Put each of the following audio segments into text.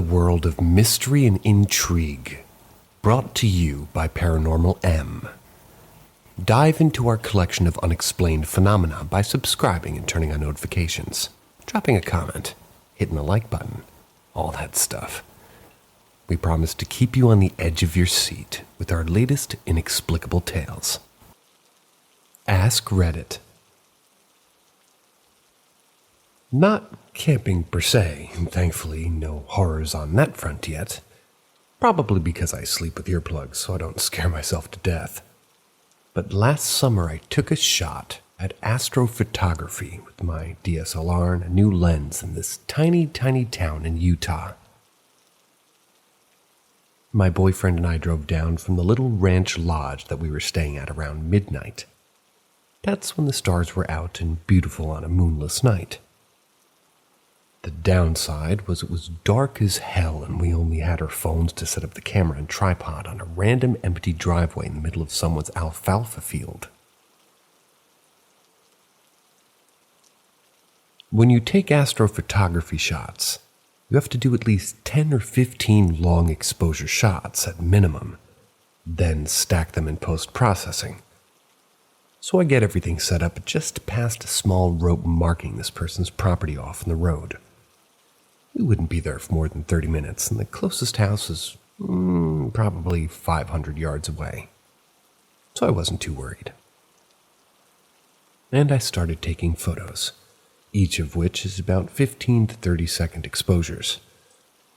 world of mystery and intrigue, brought to you by Paranormal M. Dive into our collection of unexplained phenomena by subscribing and turning on notifications, dropping a comment, hitting the like button, all that stuff. We promise to keep you on the edge of your seat with our latest inexplicable tales. Ask Reddit. Not camping per se, and thankfully no horrors on that front yet. Probably because I sleep with earplugs so I don't scare myself to death. But last summer I took a shot at astrophotography with my DSLR and a new lens in this tiny town in Utah. My boyfriend and I drove down from the little ranch lodge that we were staying at around midnight. That's when the stars were out and beautiful on a moonless night. The downside was it was dark as hell and we only had our phones to set up the camera and tripod on a random empty driveway in the middle of someone's alfalfa field. When you take astrophotography shots, you have to do at least 10 or 15 long exposure shots at minimum, then stack them in post-processing. So I get everything set up just past a small rope marking this person's property off in the road. We wouldn't be there for more than 30 minutes, and the closest house is probably 500 yards away. So I wasn't too worried. And I started taking photos, each of which is about 15 to 30 second exposures,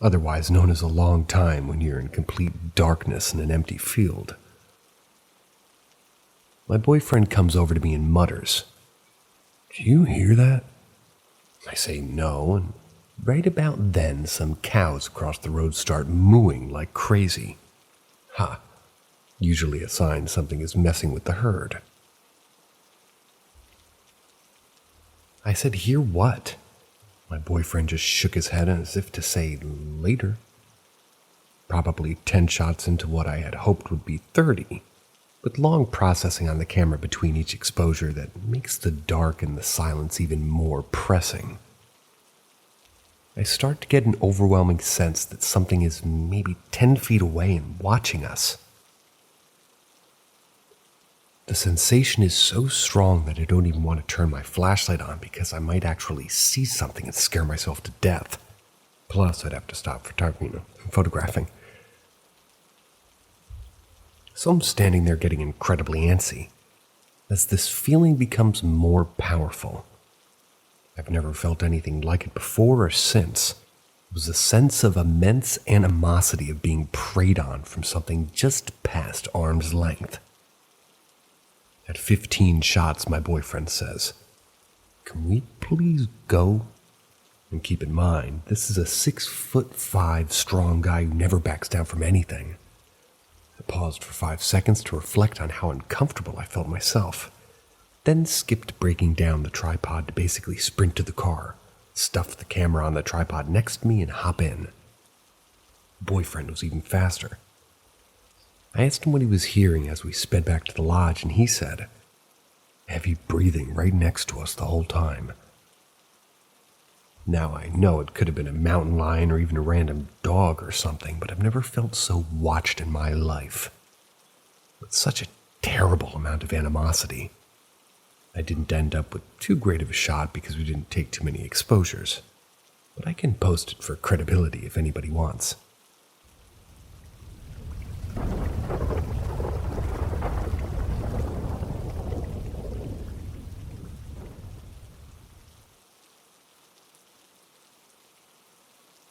otherwise known as a long time when you're in complete darkness in an empty field. My boyfriend comes over to me and mutters, "Do you hear that?" I say no, and right about then some cows across the road start mooing like crazy. Usually a sign something is messing with the herd. I said, "Hear what?" My boyfriend just shook his head as if to say, "Later." Probably 10 shots into what I had hoped would be 30. With long processing on the camera between each exposure that makes the dark and the silence even more pressing. I start to get an overwhelming sense that something is maybe 10 feet away and watching us. The sensation is so strong that I don't even want to turn my flashlight on because I might actually see something and scare myself to death. Plus, I'd have to stop photographing. So I'm standing there getting incredibly antsy as this feeling becomes more powerful. I've never felt anything like it before or since. It was a sense of immense animosity of being preyed on from something just past arm's length. At 15 shots, my boyfriend says, "Can we please go?" And keep in mind, this is a 6'5" strong guy who never backs down from anything. I paused for 5 seconds to reflect on how uncomfortable I felt myself, then skipped breaking down the tripod to basically sprint to the car, stuff the camera on the tripod next to me, and hop in. Boyfriend was even faster. I asked him what he was hearing as we sped back to the lodge, and he said, "Heavy breathing right next to us the whole time." Now I know it could have been a mountain lion or even a random dog or something, but I've never felt so watched in my life. With such a terrible amount of animosity. I didn't end up with too great of a shot because we didn't take too many exposures, but I can post it for credibility if anybody wants.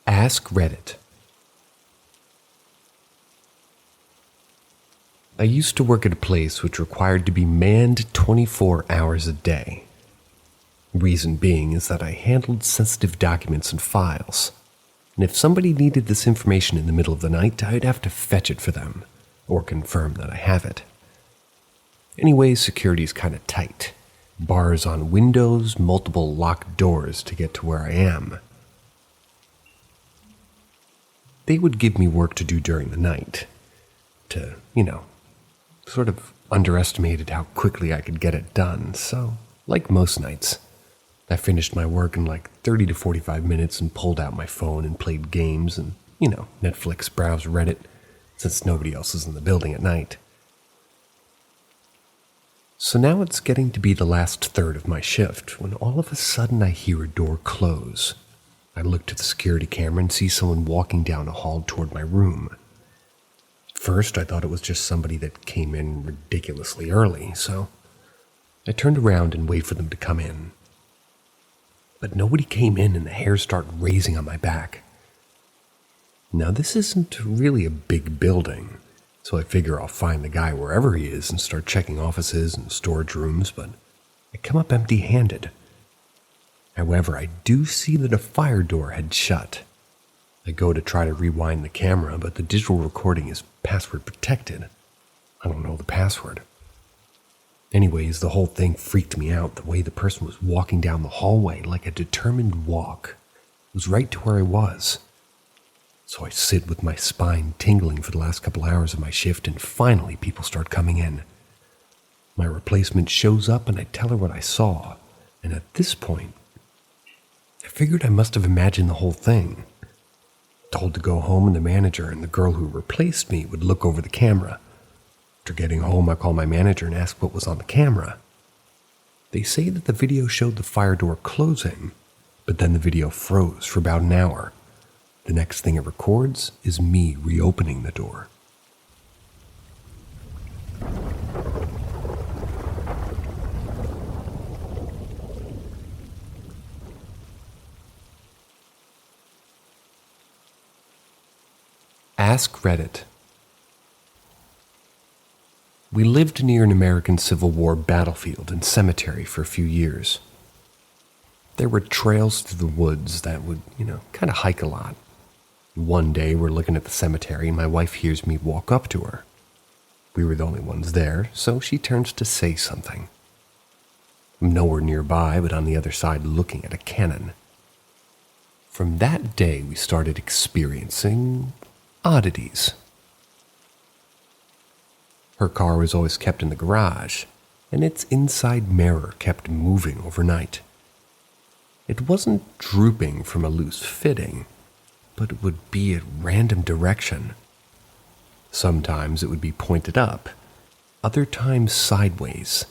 Ask Reddit. I used to work at a place which required to be manned 24 hours a day. Reason being is that I handled sensitive documents and files, and if somebody needed this information in the middle of the night, I'd have to fetch it for them, or confirm that I have it. Anyway, security's kinda tight. Bars on windows, multiple locked doors to get to where I am. They would give me work to do during the night, to, sort of underestimated how quickly I could get it done, so, like most nights, I finished my work in like 30 to 45 minutes and pulled out my phone and played games and Netflix, browse Reddit, since nobody else is in the building at night. So now it's getting to be the last third of my shift when all of a sudden I hear a door close. I look to the security camera and see someone walking down a hall toward my room. At first, I thought it was just somebody that came in ridiculously early, so I turned around and waited for them to come in. But nobody came in and the hair started raising on my back. Now, this isn't really a big building, so I figure I'll find the guy wherever he is and start checking offices and storage rooms, but I come up empty-handed. However, I do see that a fire door had shut. I go to try to rewind the camera, but the digital recording is password protected. I don't know the password. Anyways, the whole thing freaked me out, the way the person was walking down the hallway like a determined walk. It was right to where I was. So I sit with my spine tingling for the last couple hours of my shift, and finally people start coming in. My replacement shows up and I tell her what I saw, and at this point, I figured I must have imagined the whole thing. Told to go home, and the manager and the girl who replaced me would look over the camera. After getting home, I call my manager and ask what was on the camera. They say that the video showed the fire door closing, but then the video froze for about an hour. The next thing it records is me reopening the door. Ask Reddit. We lived near an American Civil War battlefield and cemetery for a few years. There were trails through the woods that would, kind of hike a lot. One day we're looking at the cemetery and my wife hears me walk up to her. We were the only ones there, so she turns to say something. I'm nowhere nearby, but on the other side looking at a cannon. From that day we started experiencing oddities. Her car was always kept in the garage, and its inside mirror kept moving overnight. It wasn't drooping from a loose fitting, but it would be at random direction. Sometimes it would be pointed up, other times sideways.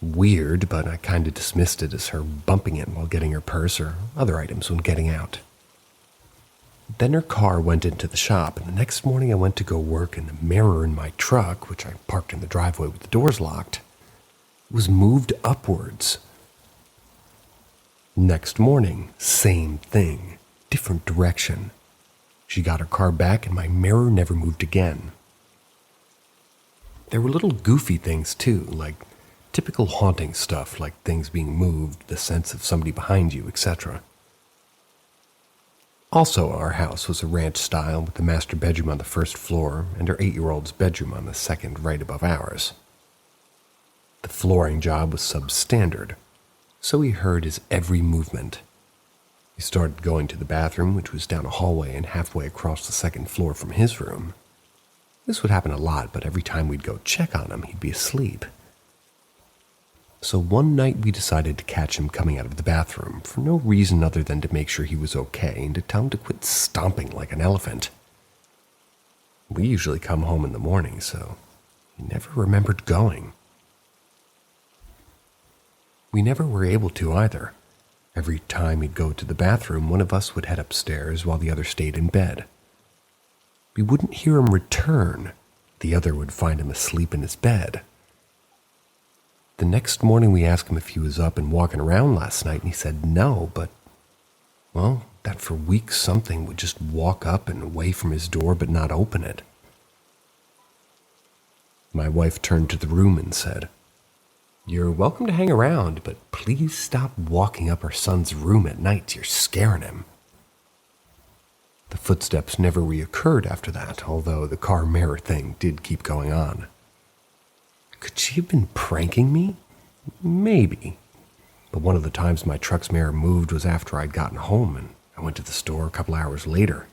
Weird, but I kind of dismissed it as her bumping it while getting her purse or other items when getting out. Then her car went into the shop, and the next morning I went to go work, and the mirror in my truck, which I parked in the driveway with the doors locked, was moved upwards. Next morning, same thing, different direction. She got her car back, and my mirror never moved again. There were little goofy things too, like typical haunting stuff, like things being moved, the sense of somebody behind you, etc. Also, our house was a ranch style with the master bedroom on the first floor and her 8-year-old's bedroom on the second right above ours. The flooring job was substandard, so we heard his every movement. He started going to the bathroom, which was down a hallway and halfway across the second floor from his room. This would happen a lot, but every time we'd go check on him, he'd be asleep. So one night we decided to catch him coming out of the bathroom for no reason other than to make sure he was okay and to tell him to quit stomping like an elephant. We usually come home in the morning, so he never remembered going. We never were able to either. Every time he'd go to the bathroom, one of us would head upstairs while the other stayed in bed. We wouldn't hear him return. The other would find him asleep in his bed. The next morning we asked him if he was up and walking around last night, and he said no, but, well, that for weeks something would just walk up and away from his door but not open it. My wife turned to the room and said, "You're welcome to hang around, but please stop walking up our son's room at night. You're scaring him." The footsteps never reoccurred after that, although the car mirror thing did keep going on. Could she have been pranking me? Maybe. But one of the times my truck's mirror moved was after I'd gotten home, and I went to the store a couple hours later.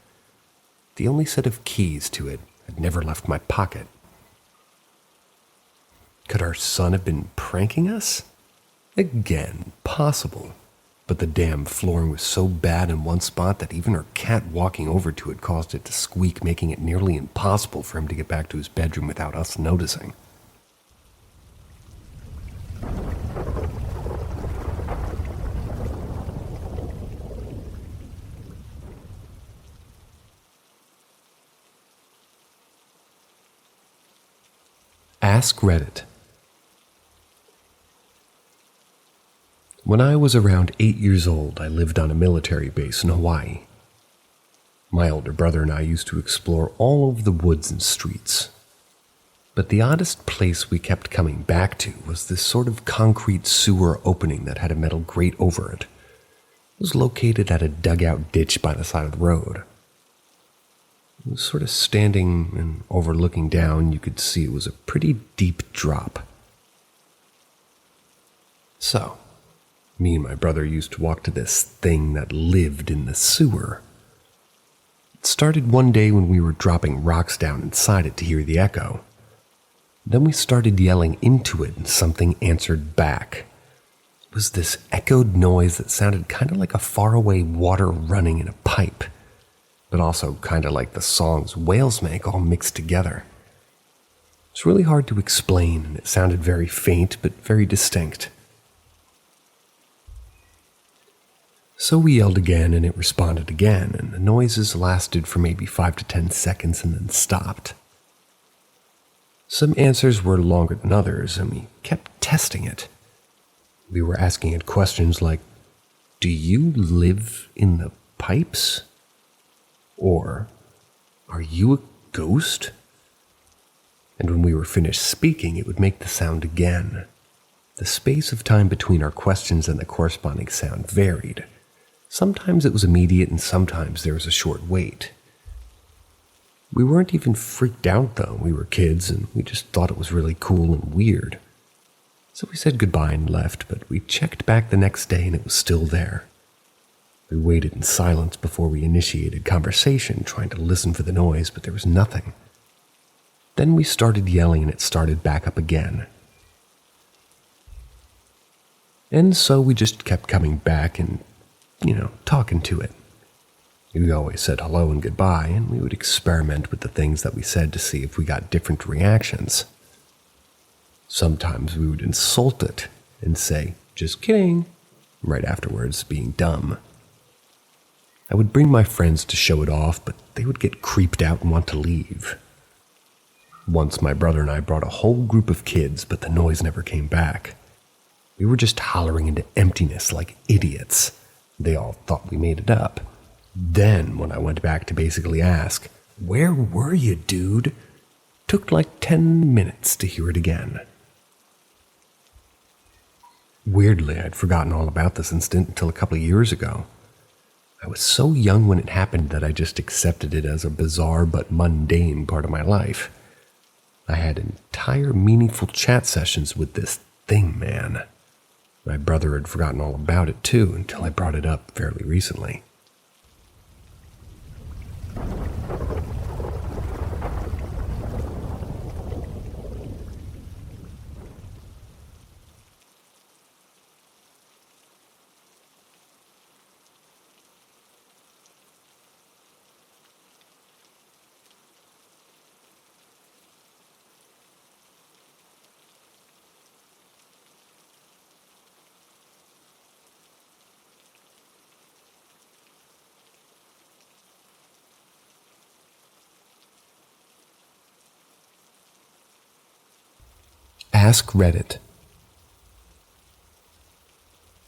The only set of keys to it had never left my pocket. Could our son have been pranking us? Again, possible. but the damn flooring was so bad in one spot that even our cat walking over to it caused it to squeak, making it nearly impossible for him to get back to his bedroom without us noticing. Ask Reddit. When I was around 8 years old, I lived on a military base in Hawaii. My older brother and I used to explore all over the woods and streets. But the oddest place we kept coming back to was this sort of concrete sewer opening that had a metal grate over it. It was located at a dugout ditch by the side of the road. It was sort of standing and overlooking down. You could see it was a pretty deep drop. So, me and my brother used to walk to this thing that lived in the sewer. It started one day when we were dropping rocks down inside it to hear the echo. Then we started yelling into it and something answered back. It was this echoed noise that sounded kind of like a faraway water running in a pipe, but also kind of like the songs whales make all mixed together. It's really hard to explain, and it sounded very faint but very distinct. So we yelled again, and it responded again, and the noises lasted for maybe 5 to 10 seconds and then stopped. Some answers were longer than others, and we kept testing it. We were asking it questions like, "Do you live in the pipes?" Or, "Are you a ghost?" And when we were finished speaking, it would make the sound again. The space of time between our questions and the corresponding sound varied. Sometimes it was immediate and sometimes there was a short wait. We weren't even freaked out though. We were kids and we just thought it was really cool and weird. So we said goodbye and left, but we checked back the next day and it was still there. We waited in silence before we initiated conversation, trying to listen for the noise, but there was nothing. Then we started yelling and it started back up again. And so we just kept coming back and, talking to it. We always said hello and goodbye, and we would experiment with the things that we said to see if we got different reactions. Sometimes we would insult it and say, "Just kidding," right afterwards, being dumb. I would bring my friends to show it off, but they would get creeped out and want to leave. Once my brother and I brought a whole group of kids, but the noise never came back. We were just hollering into emptiness like idiots. They all thought we made it up. Then, when I went back to basically ask, "Where were you, dude?" took like 10 minutes to hear it again. Weirdly, I'd forgotten all about this incident until a couple of years ago. I was so young when it happened that I just accepted it as a bizarre but mundane part of my life. I had entire meaningful chat sessions with this thing, man. My brother had forgotten all about it too until I brought it up fairly recently. Ask Reddit.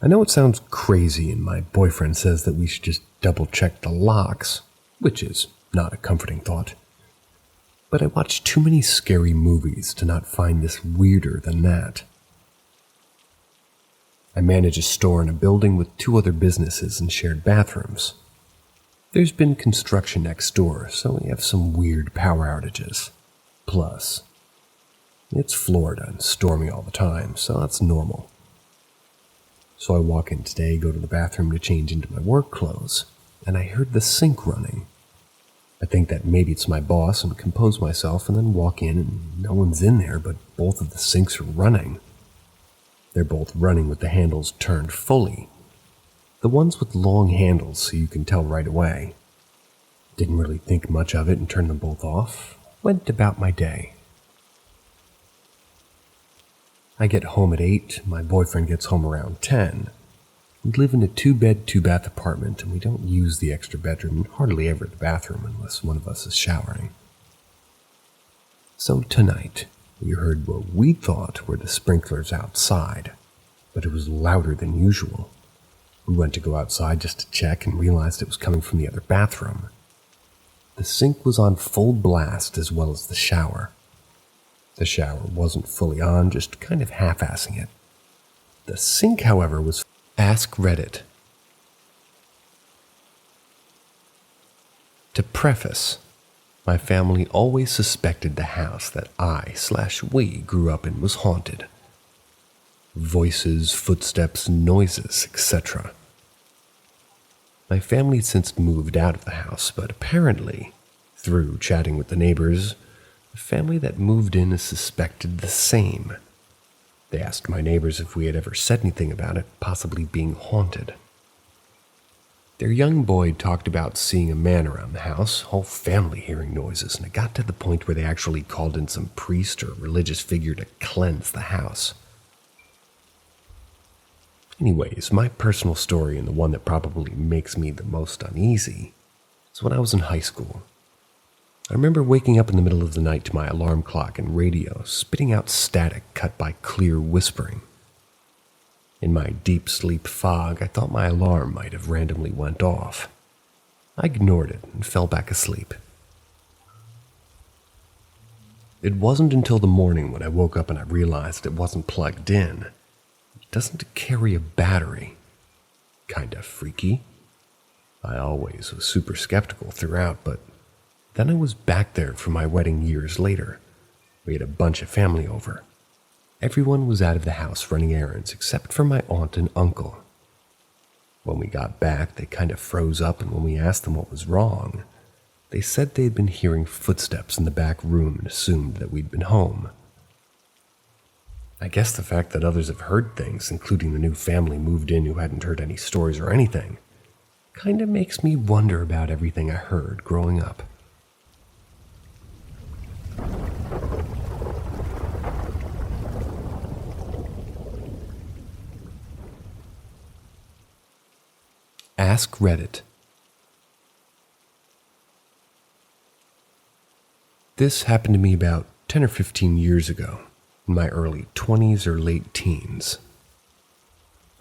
I know it sounds crazy and my boyfriend says that we should just double check the locks, which is not a comforting thought. But I watch too many scary movies to not find this weirder than that. I manage a store in a building with 2 other businesses and shared bathrooms. There's been construction next door, so we have some weird power outages. Plus, it's Florida and stormy all the time, so that's normal. So I walk in today, go to the bathroom to change into my work clothes, and I heard the sink running. I think that maybe it's my boss and compose myself and then walk in and no one's in there, but both of the sinks are running. They're both running with the handles turned fully. The ones with long handles so you can tell right away. Didn't really think much of it and turned them both off. Went about my day. I get home at 8, my boyfriend gets home around 10. We live in a 2-bed, 2-bath apartment, and we don't use the extra bedroom and hardly ever the bathroom unless one of us is showering. So tonight, we heard what we thought were the sprinklers outside, but it was louder than usual. We went to go outside just to check and realized it was coming from the other bathroom. The sink was on full blast as well as the shower. The shower wasn't fully on, just kind of half-assing it. The sink, however, was... Ask Reddit. To preface, my family always suspected the house that I/we grew up in was haunted. Voices, footsteps, noises, etc. My family had since moved out of the house, but apparently, through chatting with the neighbors, the family that moved in is suspected the same. They asked my neighbors if we had ever said anything about it possibly being haunted. Their young boy talked about seeing a man around the house, whole family hearing noises, and it got to the point where they actually called in some priest or religious figure to cleanse the house. Anyways, my personal story, and the one that probably makes me the most uneasy, is when I was in high school. I remember waking up in the middle of the night to my alarm clock and radio spitting out static cut by clear whispering. In my deep sleep fog, I thought my alarm might have randomly went off. I ignored it and fell back asleep. It wasn't until the morning when I woke up and I realized it wasn't plugged in. It doesn't carry a battery. Kinda freaky. I always was super skeptical throughout, but then I was back there for my wedding years later. We had a bunch of family over. Everyone was out of the house running errands except for my aunt and uncle. When we got back, they kind of froze up, and when we asked them what was wrong, they said they'd been hearing footsteps in the back room and assumed that we'd been home. I guess the fact that others have heard things, including the new family moved in who hadn't heard any stories or anything, kind of makes me wonder about everything I heard growing up. Ask Reddit. This happened to me about 10 or 15 years ago, in my early 20s or late teens.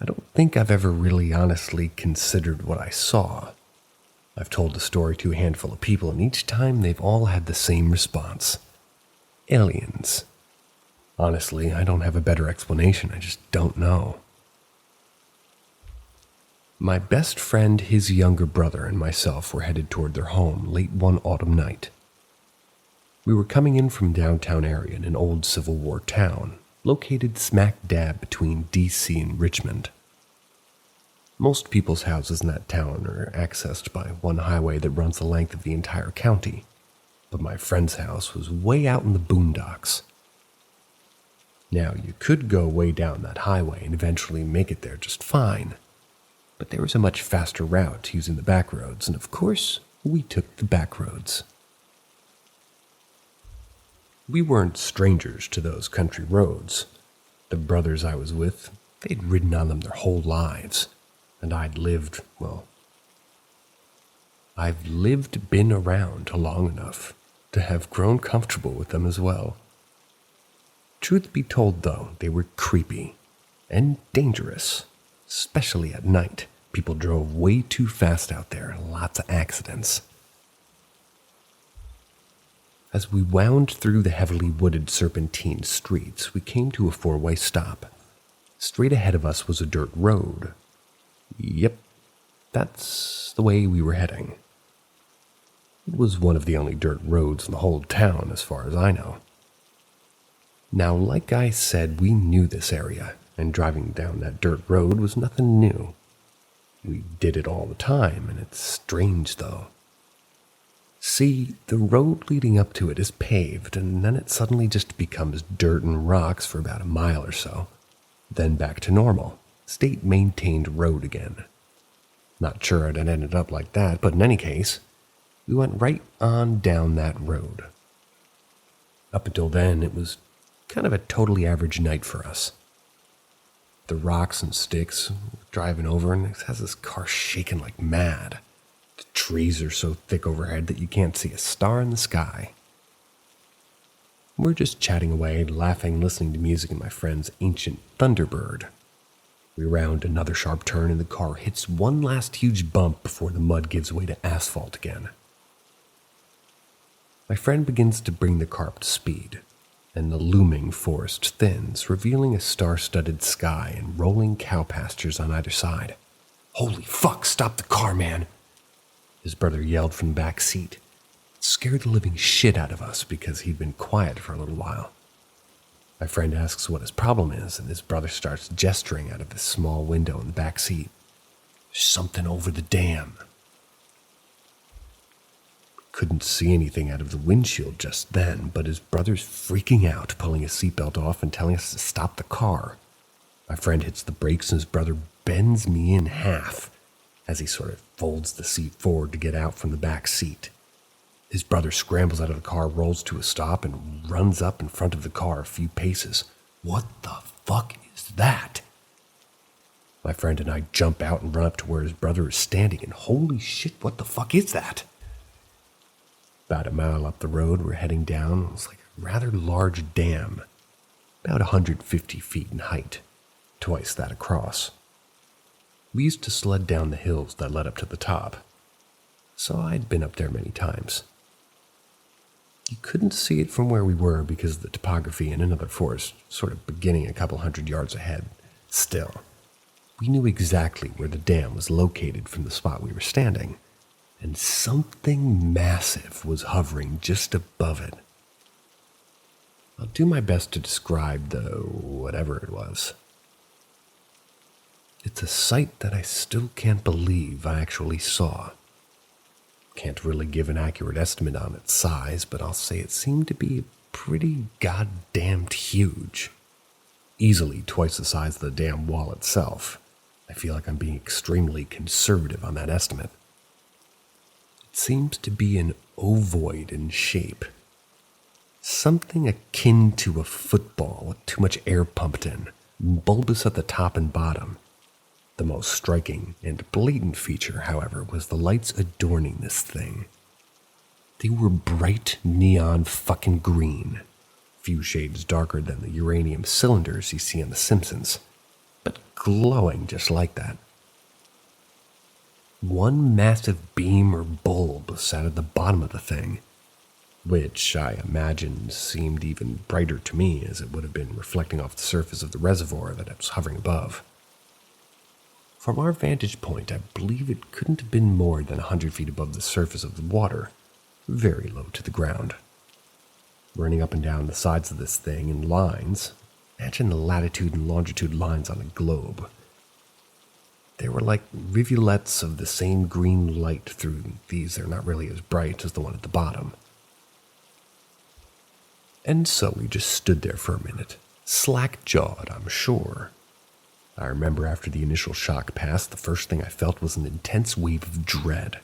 I don't think I've ever really honestly considered what I saw. I've told the story to a handful of people, and each time they've all had the same response. Aliens. Honestly, I don't have a better explanation, I just don't know. My best friend, his younger brother, and myself were headed toward their home late one autumn night. We were coming in from downtown area in an old Civil War town, located smack dab between D.C. and Richmond. Most people's houses in that town are accessed by one highway that runs the length of the entire county, but my friend's house was way out in the boondocks. Now, you could go way down that highway and eventually make it there just fine, but there was a much faster route using the back roads, and of course, we took the back roads. We weren't strangers to those country roads. The brothers I was with, they'd ridden on them their whole lives, and I've been around long enough to have grown comfortable with them as well. Truth be told, though, they were creepy and dangerous. Especially at night, people drove way too fast out there, lots of accidents. As we wound through the heavily wooded serpentine streets, we came to a four-way stop. Straight ahead of us was a dirt road. Yep, that's the way we were heading. It was one of the only dirt roads in the whole town, as far as I know. Now, like I said, we knew this area, and driving down that dirt road was nothing new. We did it all the time, and it's strange, though. See, the road leading up to it is paved, and then it suddenly just becomes dirt and rocks for about a mile or so. Then back to normal, state-maintained road again. Not sure it had ended up like that, but in any case, we went right on down that road. Up until then, it was kind of a totally average night for us. The rocks and sticks, driving over, and it has this car shaking like mad. The trees are so thick overhead that you can't see a star in the sky. We're just chatting away, laughing, listening to music in my friend's ancient Thunderbird. We round another sharp turn and the car hits one last huge bump before the mud gives way to asphalt again. My friend begins to bring the car up to speed, and the looming forest thins, revealing a star-studded sky and rolling cow pastures on either side. "Holy fuck, stop the car, man!" his brother yelled from the back seat. It scared the living shit out of us because he'd been quiet for a little while. My friend asks what his problem is, and his brother starts gesturing out of this small window in the back seat. "There's something over the dam." Couldn't see anything out of the windshield just then, but his brother's freaking out, pulling his seatbelt off and telling us to stop the car. My friend hits the brakes and his brother bends me in half as he sort of folds the seat forward to get out from the back seat. His brother scrambles out of the car, rolls to a stop, and runs up in front of the car a few paces. "What the fuck is that?" My friend and I jump out and run up to where his brother is standing, and holy shit, what the fuck is that? About a mile up the road, we're heading down. It was like a rather large dam, about 150 feet in height, twice that across. We used to sled down the hills that led up to the top, so I'd been up there many times. You couldn't see it from where we were because of the topography and another forest sort of beginning a couple hundred yards ahead. Still, we knew exactly where the dam was located from the spot we were standing, and something massive was hovering just above it. I'll do my best to describe the whatever it was. It's a sight that I still can't believe I actually saw. Can't really give an accurate estimate on its size, but I'll say it seemed to be pretty goddamned huge. Easily twice the size of the damn wall itself. I feel like I'm being extremely conservative on that estimate. It seems to be an ovoid in shape. Something akin to a football with too much air pumped in, bulbous at the top and bottom. The most striking and blatant feature, however, was the lights adorning this thing. They were bright neon fucking green, few shades darker than the uranium cylinders you see on The Simpsons, but glowing just like that. One massive beam or bulb sat at the bottom of the thing, which I imagined seemed even brighter to me as it would have been reflecting off the surface of the reservoir that it was hovering above. From our vantage point, I believe it couldn't have been more than 100 feet above the surface of the water, very low to the ground. Running up and down the sides of this thing in lines, imagine the latitude and longitude lines on a globe. They were like rivulets of the same green light through these. They're not really as bright as the one at the bottom. And so we just stood there for a minute, slack-jawed, I'm sure. I remember after the initial shock passed, the first thing I felt was an intense wave of dread.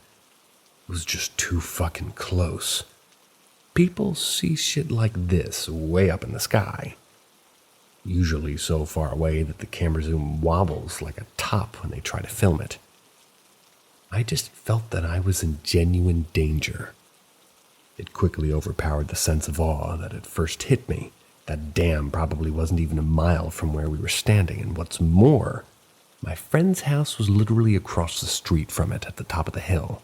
It was just too fucking close. People see shit like this way up in the sky. Usually so far away that the camera zoom wobbles like a top when they try to film it. I just felt that I was in genuine danger. It quickly overpowered the sense of awe that had first hit me. That dam probably wasn't even a mile from where we were standing, and what's more, my friend's house was literally across the street from it at the top of the hill.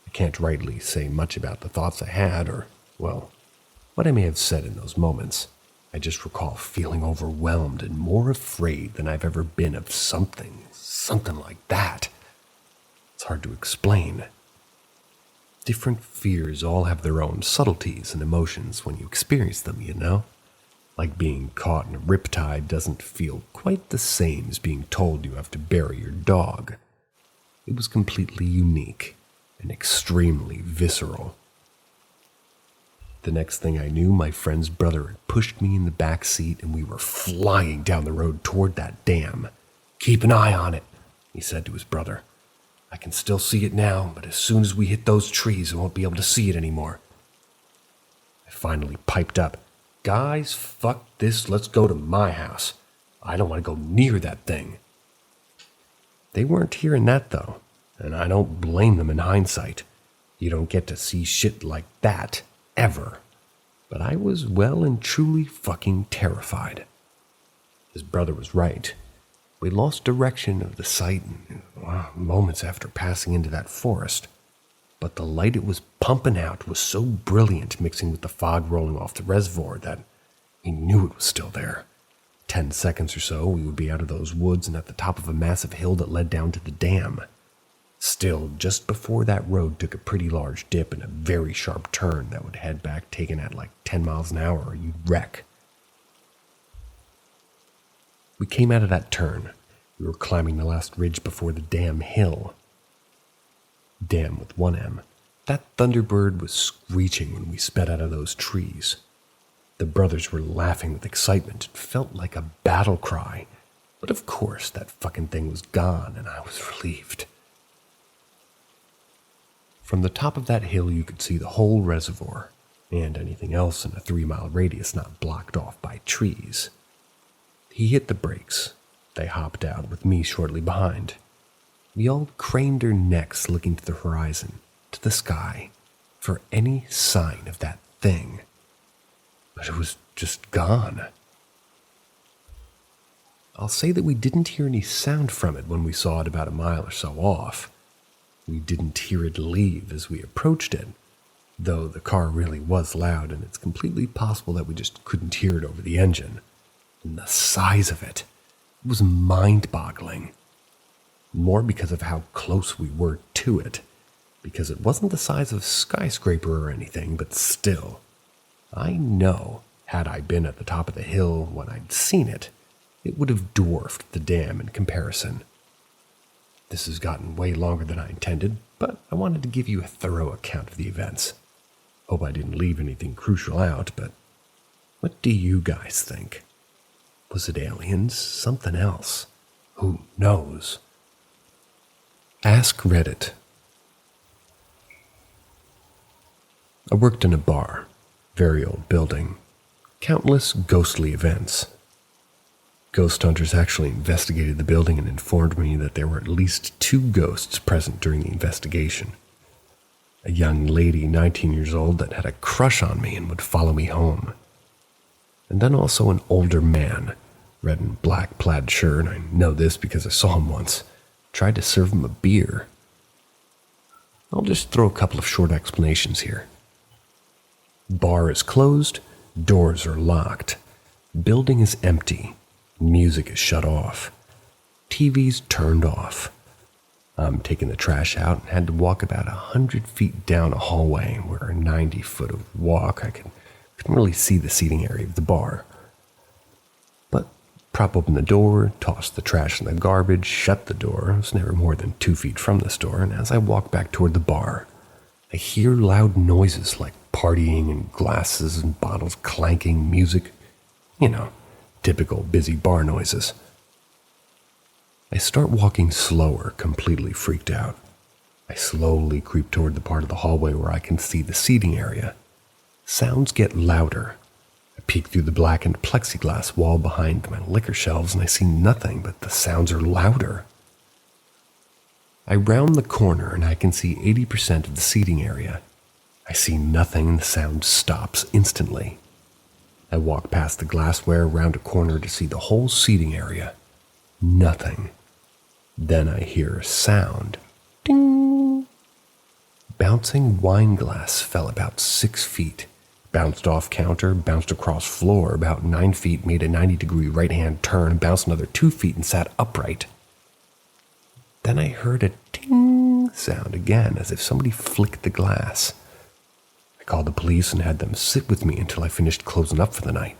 I can't rightly say much about the thoughts I had, or, well, what I may have said in those moments. I just recall feeling overwhelmed and more afraid than I've ever been of something like that. It's hard to explain. Different fears all have their own subtleties and emotions when you experience them, you know? Like being caught in a riptide doesn't feel quite the same as being told you have to bury your dog. It was completely unique and extremely visceral. The next thing I knew, my friend's brother had pushed me in the back seat and we were flying down the road toward that dam. "Keep an eye on it," he said to his brother. I can still see it now, but as soon as we hit those trees, I won't be able to see it anymore. I finally piped up, "Guys, fuck this, let's go to my house. I don't want to go near that thing." They weren't hearing that though, and I don't blame them in hindsight. You don't get to see shit like that, ever. But I was well and truly fucking terrified. His brother was right. We lost direction of the sight moments after passing into that forest. But the light it was pumping out was so brilliant, mixing with the fog rolling off the reservoir, that we knew it was still there. 10 seconds or so, we would be out of those woods and at the top of a massive hill that led down to the dam. Still, just before that road took a pretty large dip and a very sharp turn that would head back, taken at like 10 miles an hour, or you'd wreck. We came out of that turn. We were climbing the last ridge before the damn hill. Dam with one M. That thunderbird was screeching when we sped out of those trees. The brothers were laughing with excitement. It felt like a battle cry. But of course, that fucking thing was gone, and I was relieved. From the top of that hill, you could see the whole reservoir, and anything else in a 3-mile radius not blocked off by trees. He hit the brakes. They hopped out, with me shortly behind. We all craned our necks looking to the horizon, to the sky, for any sign of that thing. But it was just gone. I'll say that we didn't hear any sound from it when we saw it about a mile or so off. We didn't hear it leave as we approached it, though the car really was loud, and it's completely possible that we just couldn't hear it over the engine. And the size of it was mind-boggling. More because of how close we were to it, because it wasn't the size of a skyscraper or anything, but still. I know, had I been at the top of the hill when I'd seen it, it would have dwarfed the dam in comparison. This has gotten way longer than I intended, but I wanted to give you a thorough account of the events. Hope I didn't leave anything crucial out, but what do you guys think? Was it aliens? Something else? Who knows? Ask Reddit. I worked in a bar, very old building, countless ghostly events. Ghost hunters actually investigated the building and informed me that there were at least 2 ghosts present during the investigation. A young lady, 19 years old, that had a crush on me and would follow me home. And then also an older man, red and black plaid shirt, and I know this because I saw him once, tried to serve him a beer. I'll just throw a couple of short explanations here. Bar is closed, doors are locked, building is empty, music is shut off, TV's turned off. I'm taking the trash out and had to walk about 100 feet down a hallway where a 90-foot of walk I couldn't really see the seating area of the bar. But prop open the door, toss the trash in the garbage, shut the door. I was never more than 2 feet from this door, and as I walk back toward the bar, I hear loud noises like partying and glasses and bottles clanking, music, typical busy bar noises. I start walking slower, completely freaked out. I slowly creep toward the part of the hallway where I can see the seating area. Sounds get louder. I peek through the blackened plexiglass wall behind my liquor shelves and I see nothing, but the sounds are louder. I round the corner and I can see 80% of the seating area. I see nothing and the sound stops instantly. I walk past the glassware, round a corner to see the whole seating area. Nothing. Then I hear a sound. Ding! Bouncing wine glass fell about 6 feet. Bounced off counter, bounced across floor about 9 feet, made a 90-degree right-hand turn, bounced another 2 feet and sat upright. Then I heard a ding sound again, as if somebody flicked the glass. I called the police and had them sit with me until I finished closing up for the night.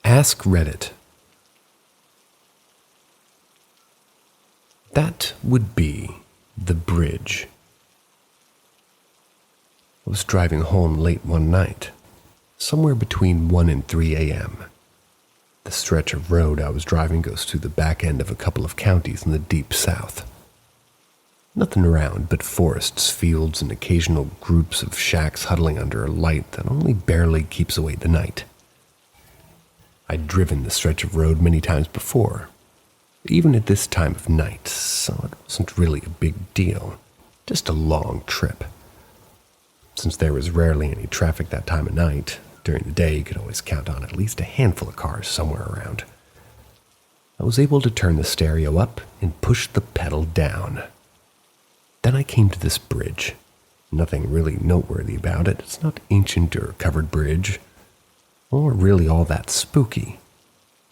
Ask Reddit. That would be the bridge. I was driving home late one night, somewhere between 1 and 3 a.m. The stretch of road I was driving goes through the back end of a couple of counties in the deep south. Nothing around but forests, fields, and occasional groups of shacks huddling under a light that only barely keeps away the night. I'd driven the stretch of road many times before, even at this time of night, so it wasn't really a big deal, just a long trip. Since there was rarely any traffic that time of night, during the day you could always count on at least a handful of cars somewhere around. I was able to turn the stereo up and push the pedal down. Then I came to this bridge. Nothing really noteworthy about it. It's not ancient or covered bridge, or really all that spooky.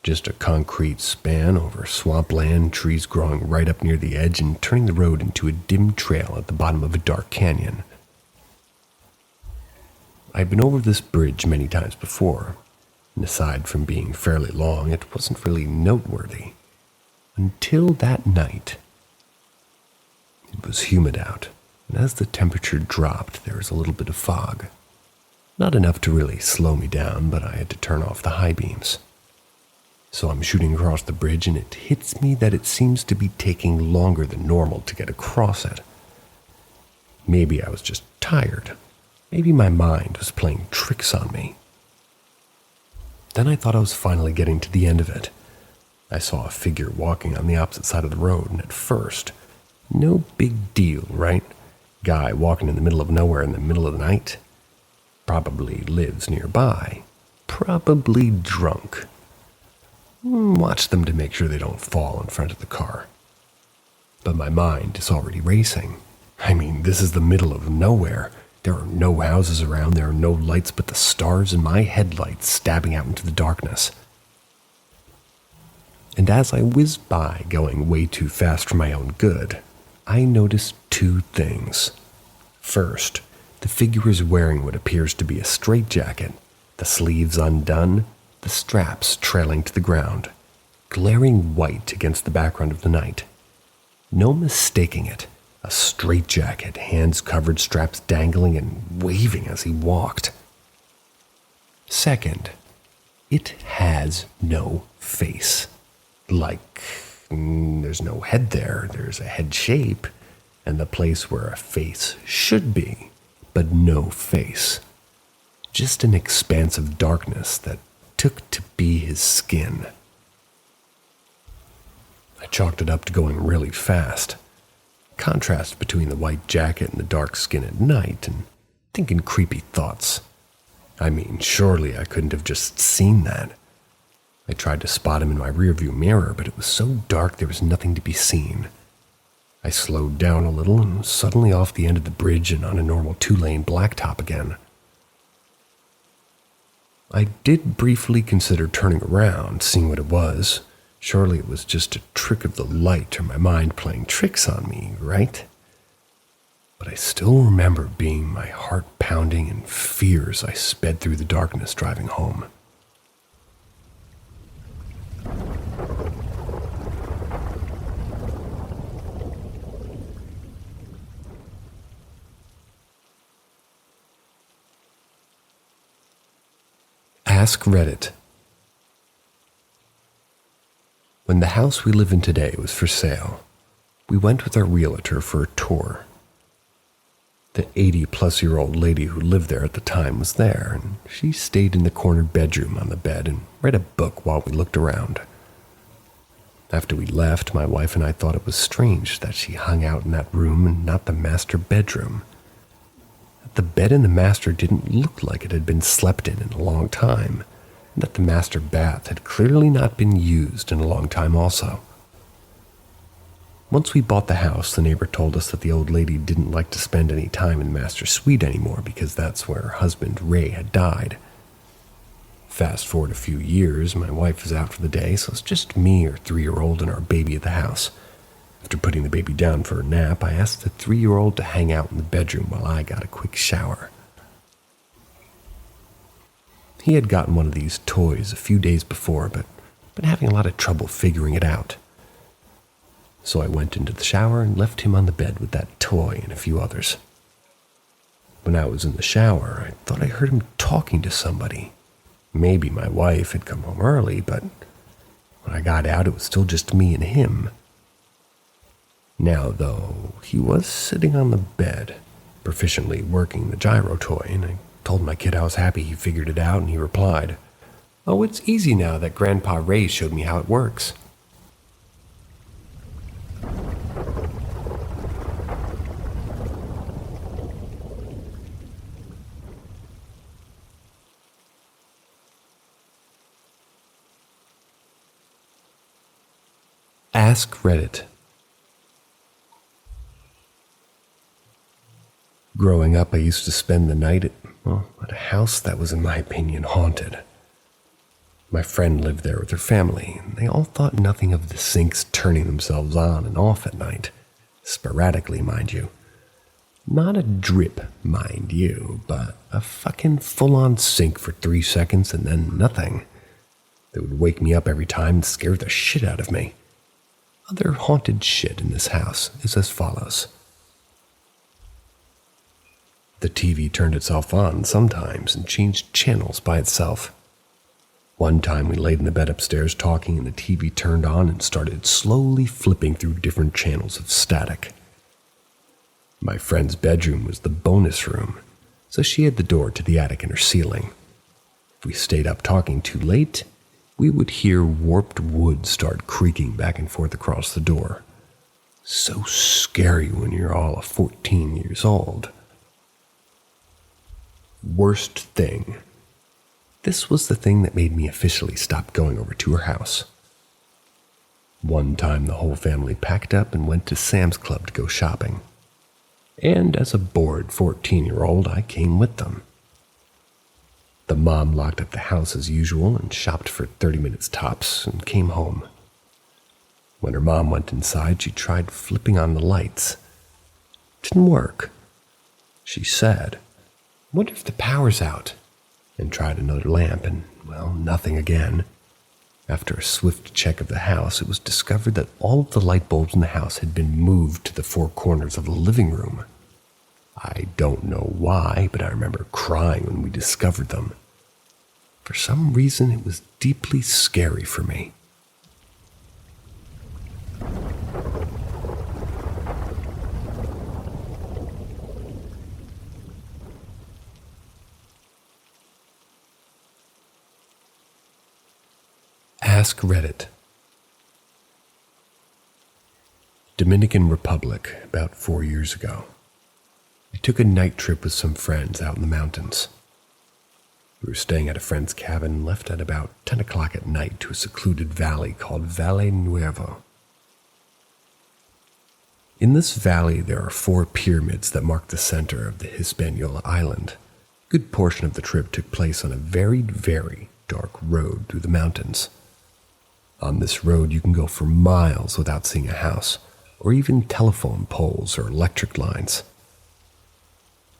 Just a concrete span over swampland, trees growing right up near the edge and turning the road into a dim trail at the bottom of a dark canyon. I'd been over this bridge many times before, and aside from being fairly long, it wasn't really noteworthy. Until that night. It was humid out, and as the temperature dropped, there was a little bit of fog. Not enough to really slow me down, but I had to turn off the high beams. So I'm shooting across the bridge, and it hits me that it seems to be taking longer than normal to get across it. Maybe I was just tired. Maybe my mind was playing tricks on me. Then I thought I was finally getting to the end of it. I saw a figure walking on the opposite side of the road, and at first, no big deal, right? Guy walking in the middle of nowhere in the middle of the night. Probably lives nearby. Probably drunk. Watch them to make sure they don't fall in front of the car. But my mind is already racing. I mean, this is the middle of nowhere. There are no houses around, there are no lights but the stars and my headlights stabbing out into the darkness. And as I whizzed by, going way too fast for my own good, I noticed two things. First, the figure is wearing what appears to be a straitjacket, the sleeves undone, the straps trailing to the ground, glaring white against the background of the night. No mistaking it. A straitjacket, hands covered, straps dangling and waving as he walked. Second, it has no face. Like, there's no head there. There's a head shape and the place where a face should be, but no face. Just an expanse of darkness that took to be his skin. I chalked it up to going really fast. Contrast between the white jacket and the dark skin at night, and thinking creepy thoughts. I mean, surely I couldn't have just seen that. I tried to spot him in my rearview mirror, but it was so dark there was nothing to be seen. I slowed down a little and was suddenly off the end of the bridge and on a normal 2-lane blacktop again. I did briefly consider turning around, seeing what it was. Surely it was just a trick of the light or my mind playing tricks on me, right? But I still remember being my heart pounding in fear as I sped through the darkness driving home. Ask Reddit. When the house we live in today was for sale, we went with our realtor for a tour. The 80-plus-year-old lady who lived there at the time was there, and she stayed in the corner bedroom on the bed and read a book while we looked around. After we left, my wife and I thought it was strange that she hung out in that room and not the master bedroom. The bed in the master didn't look like it had been slept in a long time, and that the master bath had clearly not been used in a long time also. Once we bought the house, the neighbor told us that the old lady didn't like to spend any time in the master suite anymore because that's where her husband, Ray, had died. Fast forward a few years, my wife is out for the day, so it's just me, our 3-year-old, and our baby at the house. After putting the baby down for a nap, I asked the 3-year-old to hang out in the bedroom while I got a quick shower. He had gotten one of these toys a few days before, but been having a lot of trouble figuring it out. So I went into the shower and left him on the bed with that toy and a few others. When I was in the shower, I thought I heard him talking to somebody. Maybe my wife had come home early, but when I got out, it was still just me and him. Now, though, he was sitting on the bed, proficiently working the gyro toy, and I told my kid I was happy he figured it out, and he replied, "Oh, it's easy now that Grandpa Ray showed me how it works." Ask Reddit. Growing up, I used to spend the night at a house that was, in my opinion, haunted. My friend lived there with her family, and they all thought nothing of the sinks turning themselves on and off at night. Sporadically, mind you. Not a drip, mind you, but a fucking full-on sink for 3 seconds and then nothing. That would wake me up every time and scare the shit out of me. Other haunted shit in this house is as follows. The TV turned itself on sometimes and changed channels by itself. One time we laid in the bed upstairs talking and the TV turned on and started slowly flipping through different channels of static. My friend's bedroom was the bonus room, so she had the door to the attic in her ceiling. If we stayed up talking too late, we would hear warped wood start creaking back and forth across the door. So scary when you're all of 14 years old. Worst thing. This was the thing that made me officially stop going over to her house. One time the whole family packed up and went to Sam's Club to go shopping. And as a bored 14-year-old, I came with them. The mom locked up the house as usual and shopped for 30 minutes tops and came home. When her mom went inside, she tried flipping on the lights. Didn't work. She said, "Wonder if the power's out," and tried another lamp and, well, nothing again. After a swift check of the house, it was discovered that all of the light bulbs in the house had been moved to the four corners of the living room. I don't know why, but I remember crying when we discovered them. For some reason, it was deeply scary for me. Ask Reddit. Dominican Republic, about 4 years ago. I took a night trip with some friends out in the mountains. We were staying at a friend's cabin and left at about 10 o'clock at night to a secluded valley called Valle Nuevo. In this valley, there are 4 pyramids that mark the center of the Hispaniola island. A good portion of the trip took place on a very, very dark road through the mountains. On this road, you can go for miles without seeing a house, or even telephone poles or electric lines.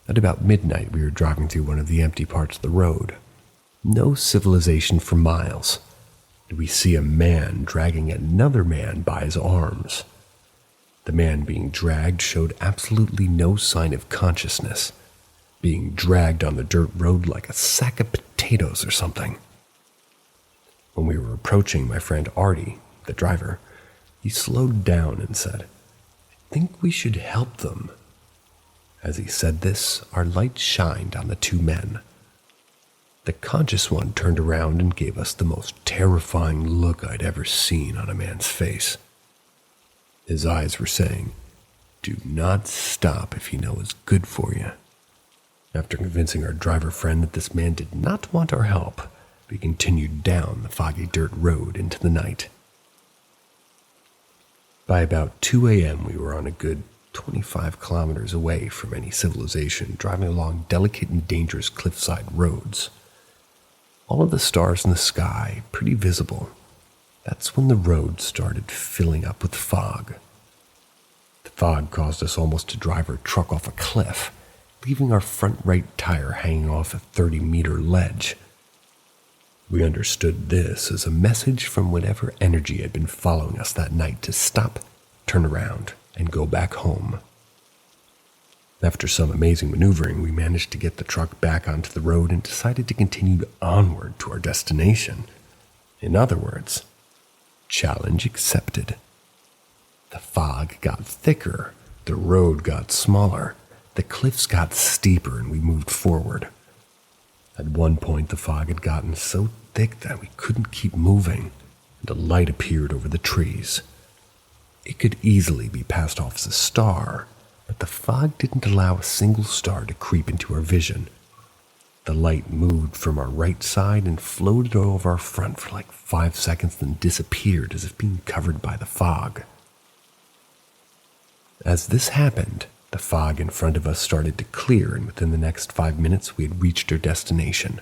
At about midnight, we were driving through one of the empty parts of the road. No civilization for miles. And we see a man dragging another man by his arms. The man being dragged showed absolutely no sign of consciousness, being dragged on the dirt road like a sack of potatoes or something. When we were approaching my friend Artie, the driver, he slowed down and said, "I think we should help them." As he said this, our light shined on the 2 men. The conscious one turned around and gave us the most terrifying look I'd ever seen on a man's face. His eyes were saying, "Do not stop if you know it's good for you." After convincing our driver friend that this man did not want our help, we continued down the foggy dirt road into the night. By about 2 a.m., we were on a good 25 kilometers away from any civilization, driving along delicate and dangerous cliffside roads. All of the stars in the sky, pretty visible. That's when the road started filling up with fog. The fog caused us almost to drive our truck off a cliff, leaving our front right tire hanging off a 30-meter ledge. We understood this as a message from whatever energy had been following us that night to stop, turn around, and go back home. After some amazing maneuvering, we managed to get the truck back onto the road and decided to continue onward to our destination. In other words, challenge accepted. The fog got thicker, the road got smaller, the cliffs got steeper, and we moved forward. At one point, the fog had gotten so thick that we couldn't keep moving, and a light appeared over the trees. It could easily be passed off as a star, but the fog didn't allow a single star to creep into our vision. The light moved from our right side and floated over our front for like 5 seconds, then disappeared as if being covered by the fog. As this happened, the fog in front of us started to clear, and within the next 5 minutes we had reached our destination.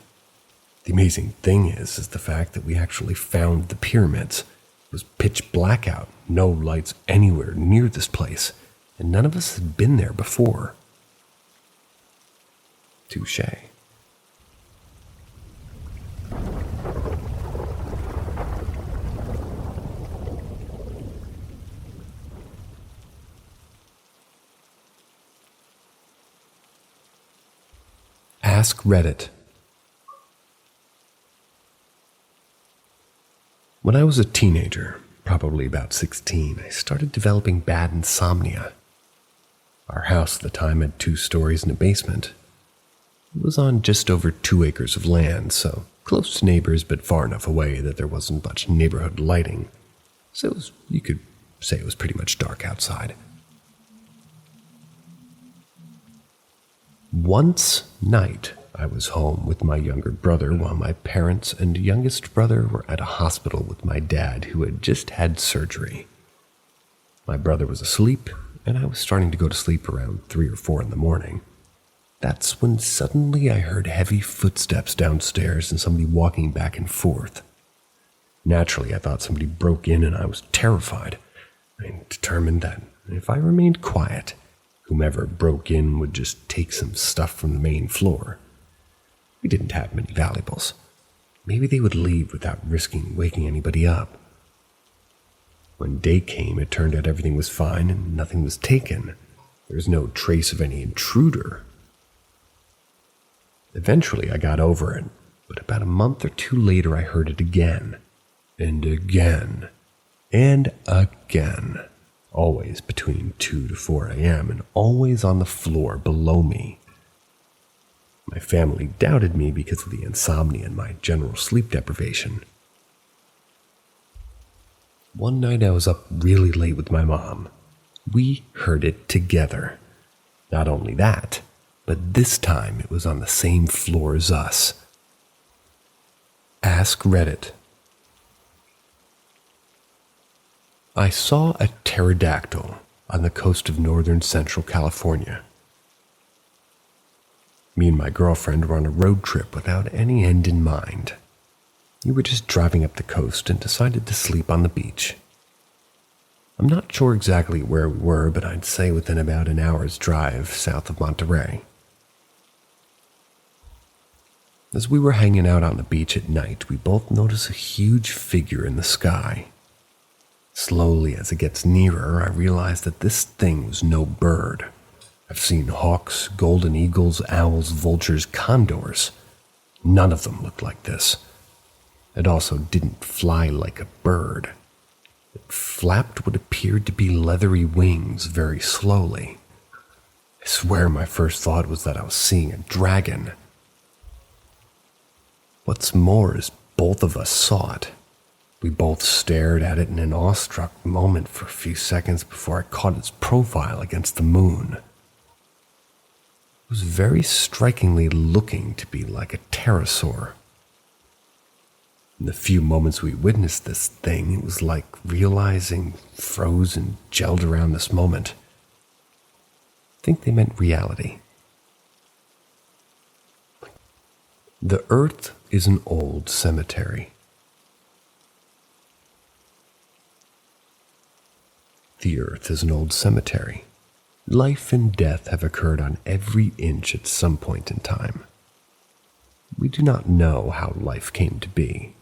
The amazing thing is the fact that we actually found the pyramids. It was pitch black out, no lights anywhere near this place, and none of us had been there before. Touché. Ask Reddit. When I was a teenager, probably about 16, I started developing bad insomnia. Our house at the time had 2 stories and a basement. It was on just over 2 acres of land, so close to neighbors but far enough away that there wasn't much neighborhood lighting. So you could say it was pretty much dark outside. Once night, I was home with my younger brother while my parents and youngest brother were at a hospital with my dad, who had just had surgery. My brother was asleep, and I was starting to go to sleep around 3 or 4 in the morning. That's when suddenly I heard heavy footsteps downstairs and somebody walking back and forth. Naturally, I thought somebody broke in, and I was terrified. I determined that if I remained quiet, whomever broke in would just take some stuff from the main floor. We didn't have many valuables. Maybe they would leave without risking waking anybody up. When day came, it turned out everything was fine and nothing was taken. There was no trace of any intruder. Eventually, I got over it, but about a month or 2 later, I heard it again, and again, and again. Always between 2 to 4 a.m. and always on the floor below me. My family doubted me because of the insomnia and my general sleep deprivation. One night I was up really late with my mom. We heard it together. Not only that, but this time it was on the same floor as us. Ask Reddit. I saw a pterodactyl on the coast of northern central California. Me and my girlfriend were on a road trip without any end in mind. We were just driving up the coast and decided to sleep on the beach. I'm not sure exactly where we were, but I'd say within about an hour's drive south of Monterey. As we were hanging out on the beach at night, we both noticed a huge figure in the sky. Slowly, as it gets nearer, I realized that this thing was no bird. I've seen hawks, golden eagles, owls, vultures, condors. None of them looked like this. It also didn't fly like a bird. It flapped what appeared to be leathery wings very slowly. I swear my first thought was that I was seeing a dragon. What's more is both of us saw it. We both stared at it in an awestruck moment for a few seconds before I caught its profile against the moon. It was very strikingly looking to be like a pterosaur. In the few moments we witnessed this thing, it was like realizing froze and gelled around this moment. I think they meant reality. The Earth is an old cemetery. The Earth is an old cemetery. Life and death have occurred on every inch at some point in time. We do not know how life came to be.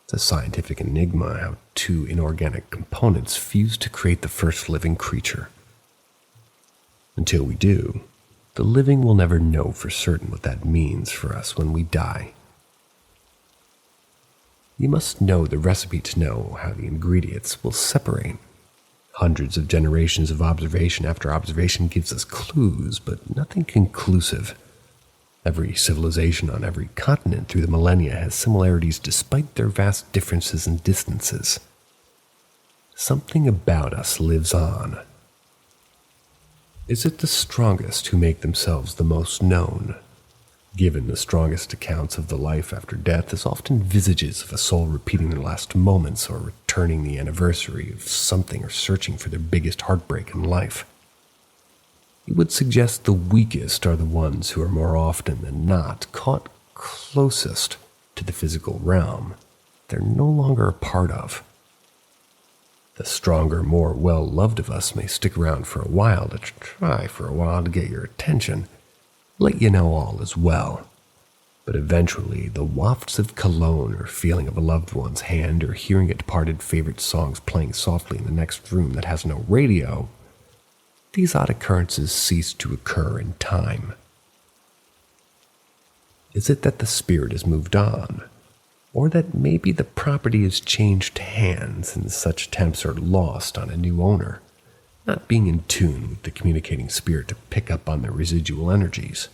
It's a scientific enigma how 2 inorganic components fused to create the first living creature. Until we do, the living will never know for certain what that means for us when we die. You must know the recipe to know how the ingredients will separate. Hundreds of generations of observation after observation gives us clues, but nothing conclusive. Every civilization on every continent through the millennia has similarities despite their vast differences and distances. Something about us lives on. Is it the strongest who make themselves the most known? Given the strongest accounts of the life after death is often visages of a soul repeating their last moments or returning the anniversary of something or searching for their biggest heartbreak in life. It would suggest the weakest are the ones who are more often than not caught closest to the physical realm they're no longer a part of. The stronger, more well-loved of us may stick around for a while to get your attention, let you know all is well. But eventually, the wafts of cologne or feeling of a loved one's hand or hearing a departed favorite songs playing softly in the next room that has no radio, these odd occurrences cease to occur in time. Is it that the spirit has moved on? Or that maybe the property has changed hands and such attempts are lost on a new owner, not being in tune with the communicating spirit to pick up on their residual energies?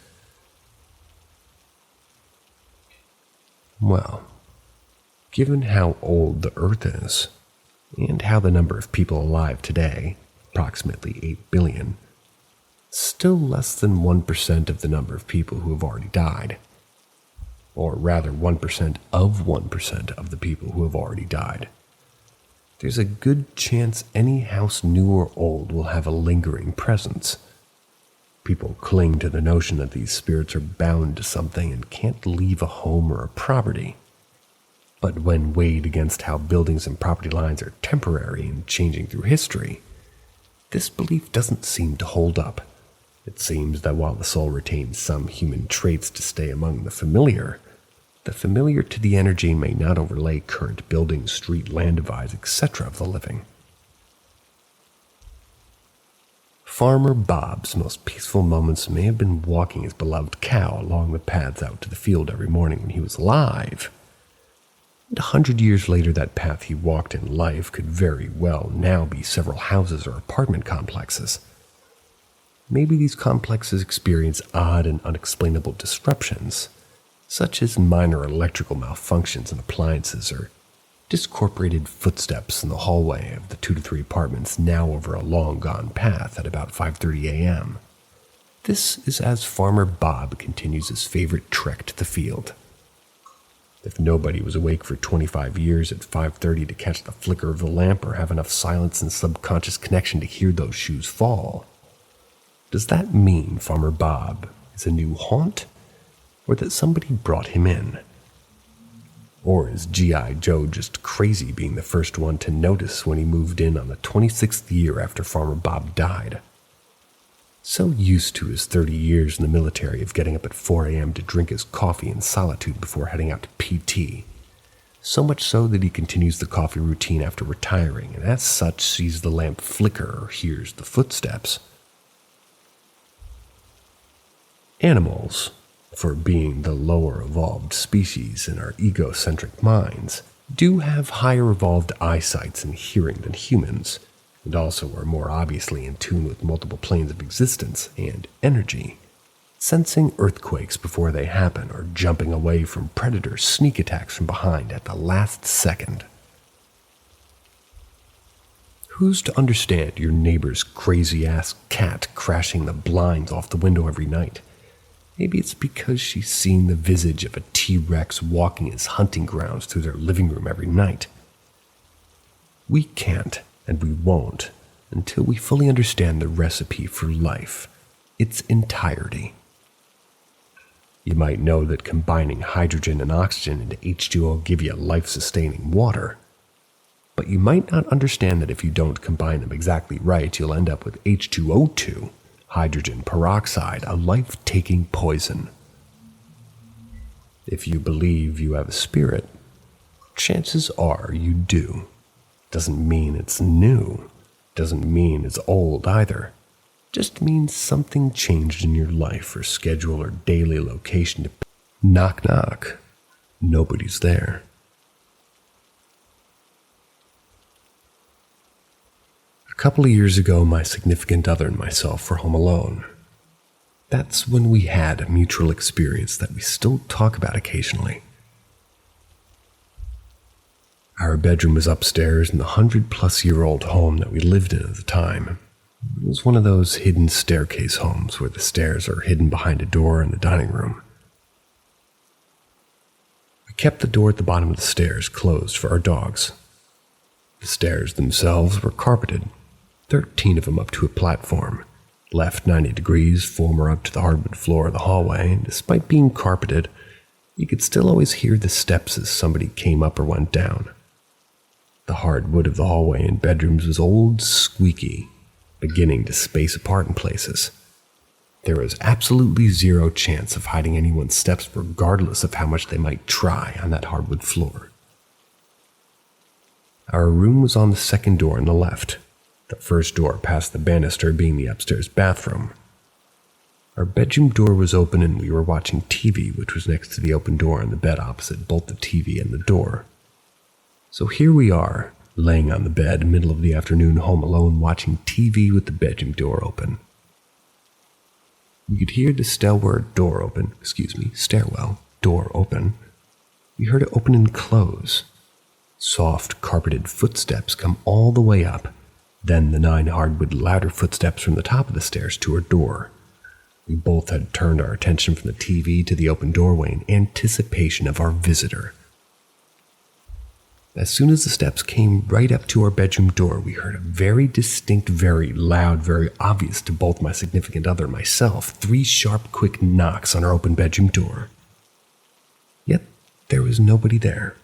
Well, given how old the Earth is, and how the number of people alive today, approximately 8 billion, still less than 1% of the number of people who have already died. Or rather 1% of 1% of the people who have already died. There's a good chance any house, new or old, will have a lingering presence. People cling to the notion that these spirits are bound to something and can't leave a home or a property. But when weighed against how buildings and property lines are temporary and changing through history, this belief doesn't seem to hold up. It seems that while the soul retains some human traits to stay among the familiar to the energy may not overlay current buildings, street, land divides, etc. of the living. Farmer Bob's most peaceful moments may have been walking his beloved cow along the paths out to the field every morning when he was alive. And 100 years later, that path he walked in life could very well now be several houses or apartment complexes. Maybe these complexes experience odd and unexplainable disruptions, such as minor electrical malfunctions in appliances or discorporated footsteps in the hallway of the 2 to 3 apartments now over a long-gone path at about 5:30 a.m. This is as Farmer Bob continues his favorite trek to the field. If nobody was awake for 25 years at 5:30 to catch the flicker of the lamp or have enough silence and subconscious connection to hear those shoes fall, does that mean Farmer Bob is a new haunt? Or that somebody brought him in? Or is G.I. Joe just crazy being the first one to notice when he moved in on the 26th year after Farmer Bob died? So used to his 30 years in the military of getting up at 4 a.m. to drink his coffee in solitude before heading out to PT. So much so that he continues the coffee routine after retiring, and as such sees the lamp flicker or hears the footsteps. Animals, for being the lower evolved species in our egocentric minds, do have higher evolved eyesights and hearing than humans, and also are more obviously in tune with multiple planes of existence and energy, sensing earthquakes before they happen or jumping away from predator sneak attacks from behind at the last second. Who's to understand your neighbor's crazy-ass cat crashing the blinds off the window every night? Maybe it's because she's seen the visage of a T-Rex walking his hunting grounds through their living room every night. We can't, and we won't, until we fully understand the recipe for life, its entirety. You might know that combining hydrogen and oxygen into H2O give you life-sustaining water, but you might not understand that if you don't combine them exactly right, you'll end up with H2O2, hydrogen peroxide, a life-taking poison. If you believe you have a spirit, chances are you do. Doesn't mean it's new. Doesn't mean it's old either. just means something changed in your life or schedule or daily location. Knock, knock. Nobody's there. A couple of years ago, my significant other and myself were home alone. That's when we had a mutual experience that we still talk about occasionally. Our bedroom was upstairs in the 100-plus-year-old home that we lived in at the time. It was one of those hidden staircase homes where the stairs are hidden behind a door in the dining room. We kept the door at the bottom of the stairs closed for our dogs. The stairs themselves were carpeted, 13 of them up to a platform, left 90 degrees, 4 more up to the hardwood floor of the hallway, and despite being carpeted, you could still always hear the steps as somebody came up or went down. The hardwood of the hallway and bedrooms was old, squeaky, beginning to space apart in places. There was absolutely zero chance of hiding anyone's steps regardless of how much they might try on that hardwood floor. Our room was on the second door on the left, the first door past the banister being the upstairs bathroom. Our bedroom door was open and we were watching TV, which was next to the open door on the bed opposite both the TV and the door. So here we are, laying on the bed, middle of the afternoon, home alone, watching TV with the bedroom door open. We could hear the stairwell door open. We heard it open and close. Soft, carpeted footsteps come all the way up, then the 9 hardwood louder footsteps from the top of the stairs to our door. We both had turned our attention from the TV to the open doorway in anticipation of our visitor. As soon as the steps came right up to our bedroom door, we heard a very distinct, very loud, very obvious to both my significant other and myself, 3 sharp, quick knocks on our open bedroom door. Yet there was nobody there.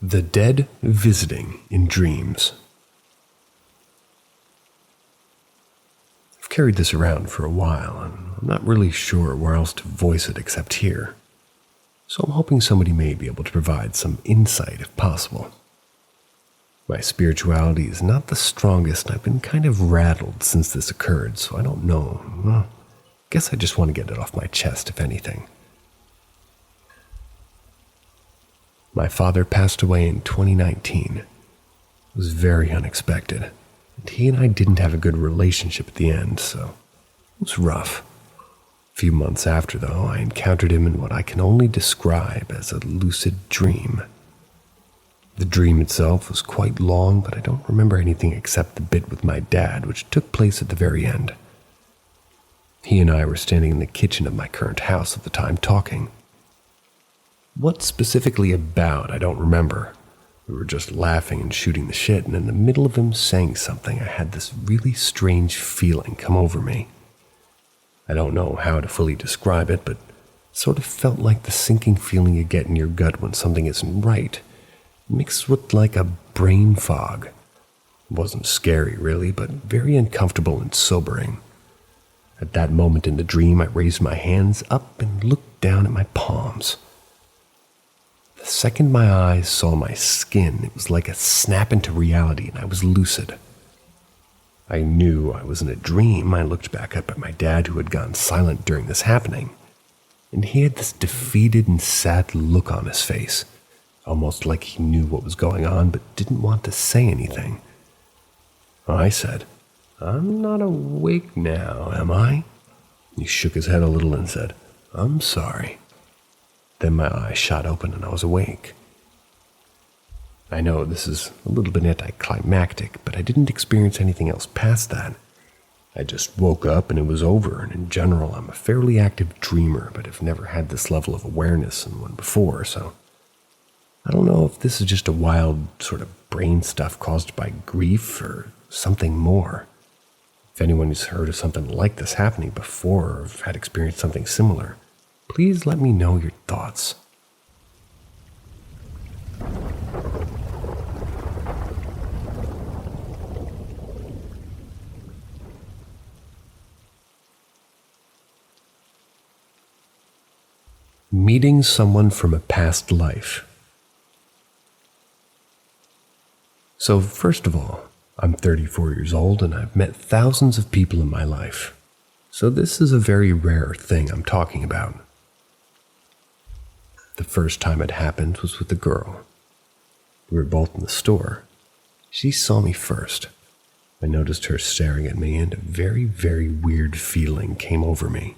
The dead visiting in dreams. I've carried this around for a while, and I'm not really sure where else to voice it except here. So I'm hoping somebody may be able to provide some insight if possible. My spirituality is not the strongest, and I've been kind of rattled since this occurred, so I don't know. Well, guess I just want to get it off my chest, if anything. My father passed away in 2019. It was very unexpected, and he and I didn't have a good relationship at the end, so it was rough. A few months after, though, I encountered him in what I can only describe as a lucid dream. The dream itself was quite long, but I don't remember anything except the bit with my dad, which took place at the very end. He and I were standing in the kitchen of my current house at the time talking. What specifically about, I don't remember. We were just laughing and shooting the shit, and in the middle of him saying something, I had this really strange feeling come over me. I don't know how to fully describe it, but it sort of felt like the sinking feeling you get in your gut when something isn't right, mixed with like a brain fog. It wasn't scary, really, but very uncomfortable and sobering. At that moment in the dream, I raised my hands up and looked down at my palms. The second my eyes saw my skin, it was like a snap into reality, and I was lucid. I knew I was in a dream. I looked back up at my dad, who had gone silent during this happening, and he had this defeated and sad look on his face, almost like he knew what was going on but didn't want to say anything. I said, "I'm not awake now, am I?" He shook his head a little and said, "I'm sorry." Then my eyes shot open and I was awake. I know this is a little bit anticlimactic, but I didn't experience anything else past that. I just woke up and it was over, and in general I'm a fairly active dreamer, but have never had this level of awareness in one before, so I don't know if this is just a wild sort of brain stuff caused by grief or something more. If anyone has heard of something like this happening before or have had experienced something similar, please let me know your thoughts. Meeting someone from a past life. So first of all, I'm 34 years old and I've met thousands of people in my life. So this is a very rare thing I'm talking about. The first time it happened was with a girl. We were both in the store. She saw me first. I noticed her staring at me and a very, very weird feeling came over me.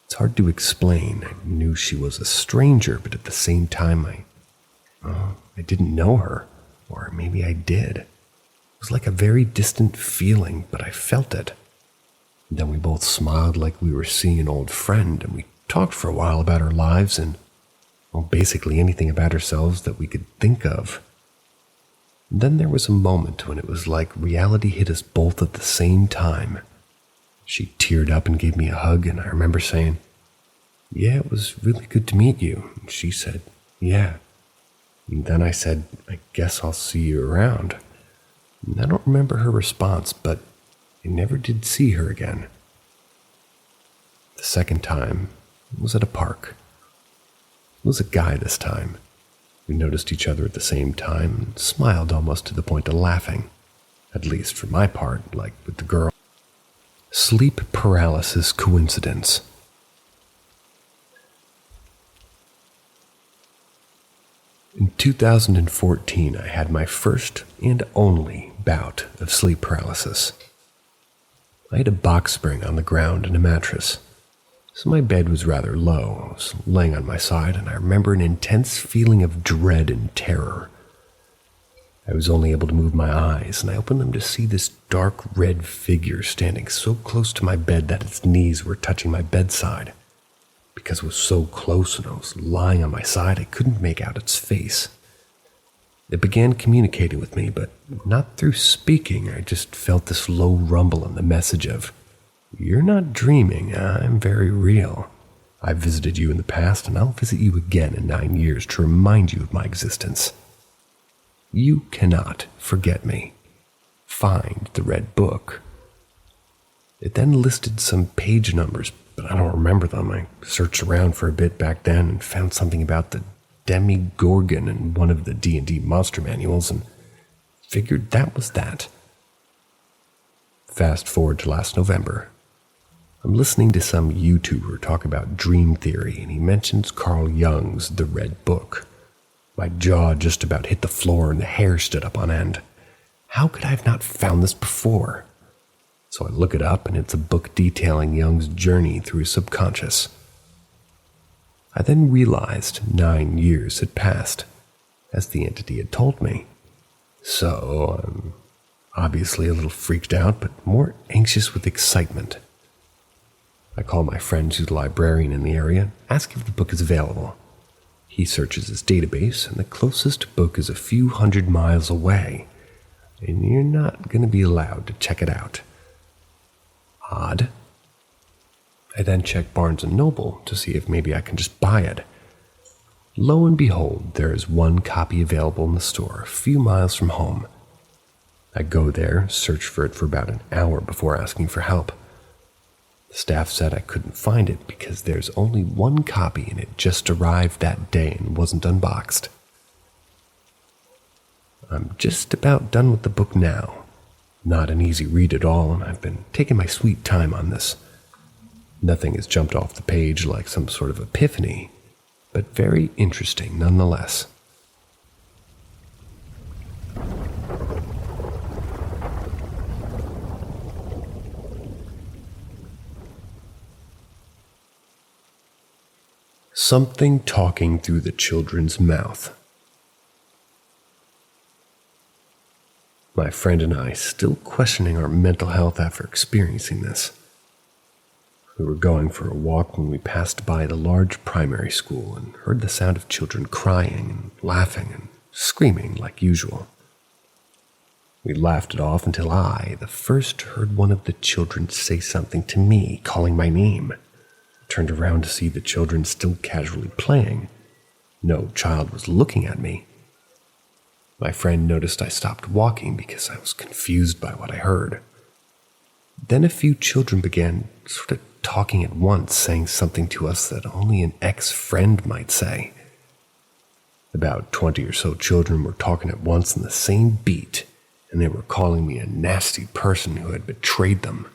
It's hard to explain. I knew she was a stranger, but at the same time, I didn't know her. Or maybe I did. It was like a very distant feeling, but I felt it. And then we both smiled like we were seeing an old friend, and we talked for a while about our lives and, well, basically anything about ourselves that we could think of. And then there was a moment when it was like reality hit us both at the same time. She teared up and gave me a hug, and I remember saying, "Yeah, it was really good to meet you." And she said, "Yeah." And then I said, "I guess I'll see you around." And I don't remember her response, but I never did see her again. The second time was at a park. It was a guy this time. We noticed each other at the same time and smiled almost to the point of laughing. At least for my part, like with the girl. Sleep paralysis coincidence. In 2014, I had my first and only bout of sleep paralysis. I had a box spring on the ground and a mattress, so my bed was rather low. I was laying on my side, and I remember an intense feeling of dread and terror. I was only able to move my eyes, and I opened them to see this dark red figure standing so close to my bed that its knees were touching my bedside. Because it was so close and I was lying on my side, I couldn't make out its face. It began communicating with me, but not through speaking. I just felt this low rumble and the message of, "You're not dreaming, I'm very real. I've visited you in the past, and I'll visit you again in 9 years to remind you of my existence. You cannot forget me. Find the red book." It then listed some page numbers, but I don't remember them. I searched around for a bit back then and found something about the Demigorgon in one of the D&D monster manuals and figured that was that. Fast forward to last November. I'm listening to some YouTuber talk about dream theory, and he mentions Carl Jung's The Red Book. My jaw just about hit the floor and the hair stood up on end. How could I have not found this before? So I look it up, and it's a book detailing Jung's journey through his subconscious. I then realized 9 years had passed, as the entity had told me. So I'm obviously a little freaked out, but more anxious with excitement. I call my friend who's a librarian in the area, ask if the book is available. He searches his database, and the closest book is a few hundred miles away, and you're not going to be allowed to check it out. Odd. I then check Barnes & Noble to see if maybe I can just buy it. Lo and behold, there is one copy available in the store a few miles from home. I go there, search for it for about an hour before asking for help. The staff said I couldn't find it because there's only one copy and it just arrived that day and wasn't unboxed. I'm just about done with the book now. Not an easy read at all, and I've been taking my sweet time on this. Nothing has jumped off the page like some sort of epiphany, but very interesting nonetheless. Something talking through the children's mouth. My friend and I still questioning our mental health after experiencing this. We were going for a walk when we passed by the large primary school and heard the sound of children crying and laughing and screaming like usual. We laughed it off until I, the first, heard one of the children say something to me, calling my name. I turned around to see the children still casually playing. No child was looking at me. My friend noticed I stopped walking because I was confused by what I heard. Then a few children began sort of talking at once, saying something to us that only an ex-friend might say. About 20 or so children were talking at once in the same beat, and they were calling me a nasty person who had betrayed them.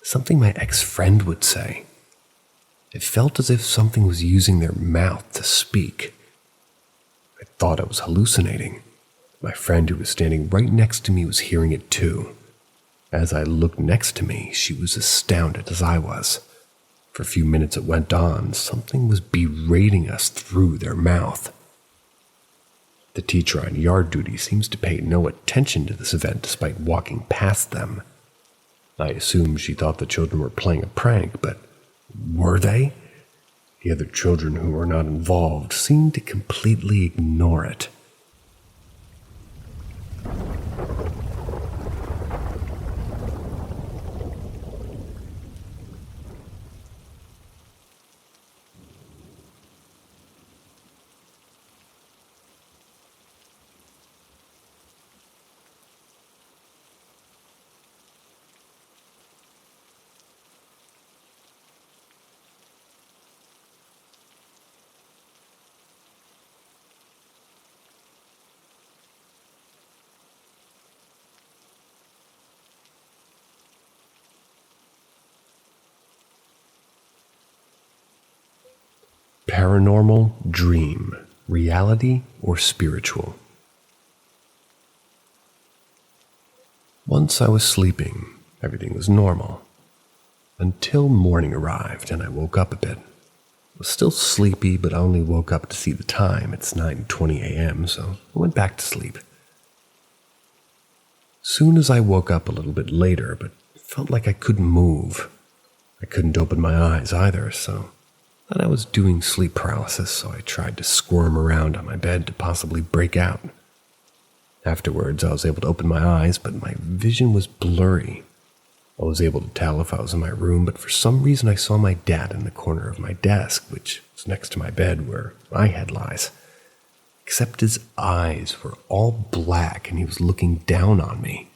Something my ex-friend would say. It felt as if something was using their mouth to speak. I thought I was hallucinating. My friend who was standing right next to me was hearing it too. As I looked next to me, she was astounded as I was. For a few minutes it went on. Something was berating us through their mouth. The teacher on yard duty seems to pay no attention to this event despite walking past them. I assume she thought the children were playing a prank, but were they? The other children who were not involved seemed to completely ignore it. Paranormal dream, reality or spiritual. Once I was sleeping, everything was normal. Until morning arrived and I woke up a bit. I was still sleepy, but I only woke up to see the time. It's 9:20 a.m., so I went back to sleep. Soon as I woke up a little bit later, but it felt like I couldn't move. I couldn't open my eyes either, so I thought I was doing sleep paralysis, so I tried to squirm around on my bed to possibly break out. Afterwards, I was able to open my eyes, but my vision was blurry. I was able to tell if I was in my room, but for some reason I saw my dad in the corner of my desk, which was next to my bed where my head lies. Except his eyes were all black and he was looking down on me.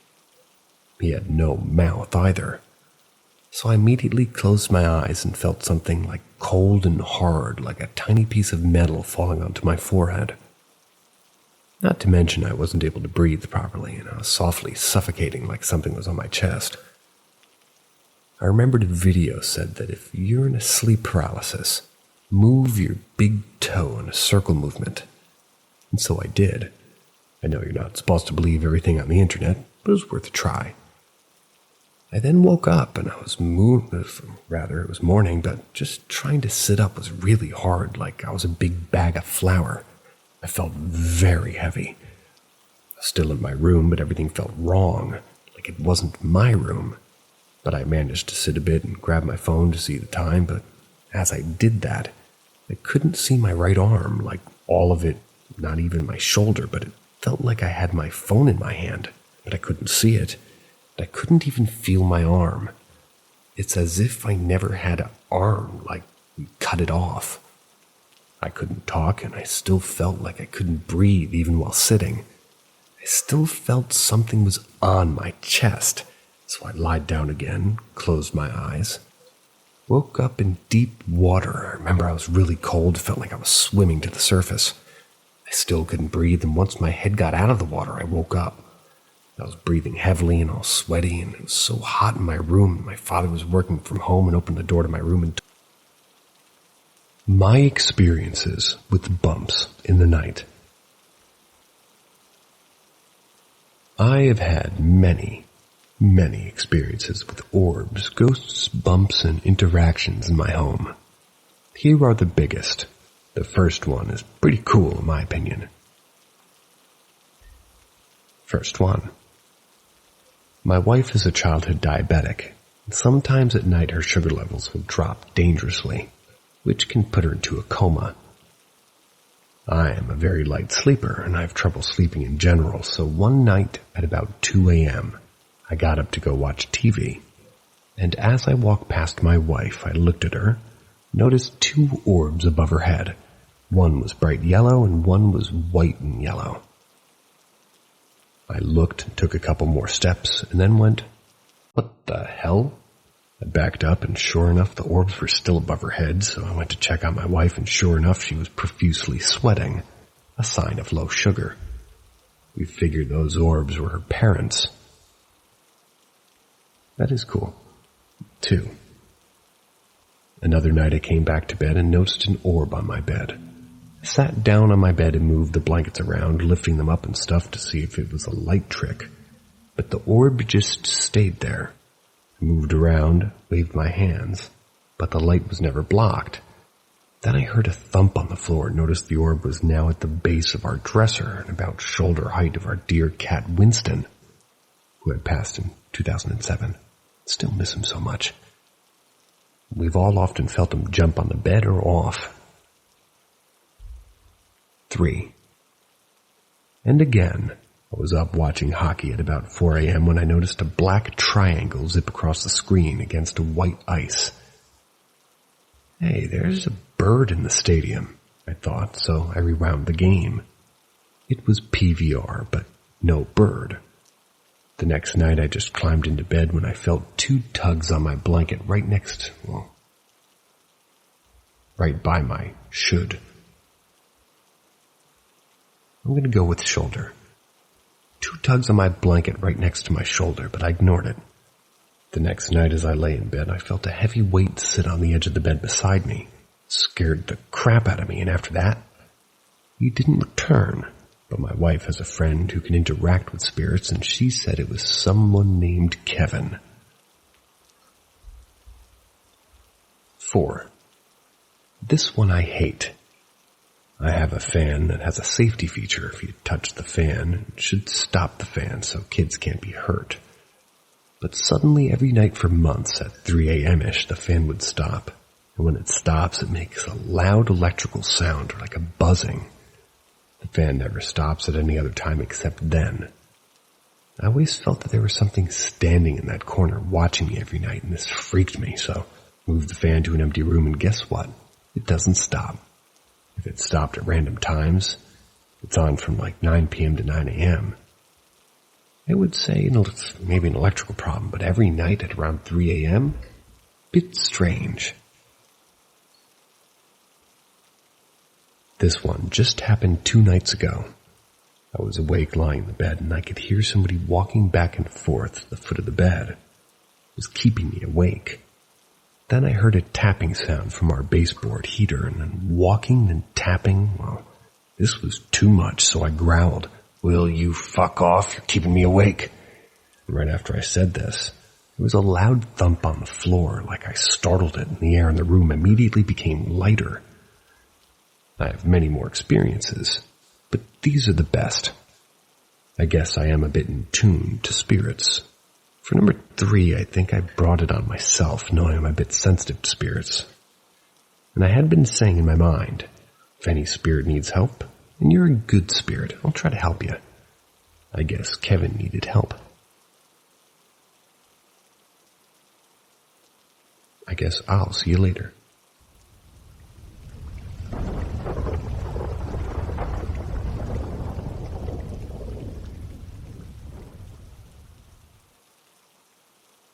He had no mouth either. So I immediately closed my eyes and felt something like cold and hard, like a tiny piece of metal falling onto my forehead. Not to mention I wasn't able to breathe properly, and I was softly suffocating like something was on my chest. I remembered a video said that if you're in a sleep paralysis, move your big toe in a circle movement. And so I did. I know you're not supposed to believe everything on the internet, but it was worth a try. I then woke up and it was morning, but just trying to sit up was really hard, like I was a big bag of flour. I felt very heavy. I was still in my room, but everything felt wrong, like it wasn't my room. But I managed to sit a bit and grab my phone to see the time, but as I did that, I couldn't see my right arm, like all of it, not even my shoulder, but it felt like I had my phone in my hand, but I couldn't see it. I couldn't even feel my arm. It's as if I never had an arm, like we cut it off. I couldn't talk, and I still felt like I couldn't breathe even while sitting. I still felt something was on my chest, so I lied down again, closed my eyes. Woke up in deep water. I remember I was really cold, felt like I was swimming to the surface. I still couldn't breathe, and once my head got out of the water, I woke up. I was breathing heavily and all sweaty, and it was so hot in my room. My father was working from home and opened the door to my room and my experiences with bumps in the night. I have had many experiences with orbs, ghosts, bumps, and interactions in my home. Here are the biggest. The first one is pretty cool in my opinion. First one. My wife is a childhood diabetic, and sometimes at night her sugar levels will drop dangerously, which can put her into a coma. I am a very light sleeper, and I have trouble sleeping in general, so one night at about 2 a.m., I got up to go watch TV, and as I walked past my wife, I looked at her, noticed 2 orbs above her head. One was bright yellow, and one was white and yellow. I looked and took a couple more steps and then went, "What the hell?" I backed up, and sure enough, the orbs were still above her head, so I went to check on my wife, and sure enough, she was profusely sweating, a sign of low sugar. We figured those orbs were her parents. That is cool. 2. Another night I came back to bed and noticed an orb on my bed. I sat down on my bed and moved the blankets around, lifting them up and stuff to see if it was a light trick. But the orb just stayed there. I moved around, waved my hands, but the light was never blocked. Then I heard a thump on the floor and noticed the orb was now at the base of our dresser and about shoulder height of our dear cat Winston, who had passed in 2007. Still miss him so much. We've all often felt him jump on the bed or off. 3. And again, I was up watching hockey at about 4 a.m. when I noticed a black triangle zip across the screen against a white ice. Hey, there's a bird in the stadium, I thought, so I rewound the game. It was PVR, but no bird. The next night I just climbed into bed when I felt 2 tugs on my blanket right by my should. I'm going to go with shoulder. 2 tugs on my blanket right next to my shoulder, but I ignored it. The next night as I lay in bed, I felt a heavy weight sit on the edge of the bed beside me. It scared the crap out of me, and after that, he didn't return. But my wife has a friend who can interact with spirits, and she said it was someone named Kevin. 4. This one I hate. I have a fan that has a safety feature. If you touch the fan, it should stop the fan so kids can't be hurt. But suddenly every night for months at 3 a.m.-ish, the fan would stop. And when it stops, it makes a loud electrical sound, like a buzzing. The fan never stops at any other time except then. I always felt that there was something standing in that corner watching me every night, and this freaked me, so I moved the fan to an empty room, and guess what? It doesn't stop. If it stopped at random times, it's on from like 9 p.m. to 9 a.m. I would say it's maybe an electrical problem, but every night at around 3 a.m., bit strange. This one just happened 2 nights ago. I was awake lying in the bed, and I could hear somebody walking back and forth at the foot of the bed. It was keeping me awake. Then I heard a tapping sound from our baseboard heater, and then walking and tapping. Well, this was too much, so I growled, "Will you fuck off? You're keeping me awake." And right after I said this, there was a loud thump on the floor, like I startled it, and the air in the room immediately became lighter. I have many more experiences, but these are the best. I guess I am a bit in tune to spirits. For number 3, I think I brought it on myself, knowing I'm a bit sensitive to spirits. And I had been saying in my mind, if any spirit needs help, and you're a good spirit, I'll try to help you. I guess Kevin needed help. I guess I'll see you later.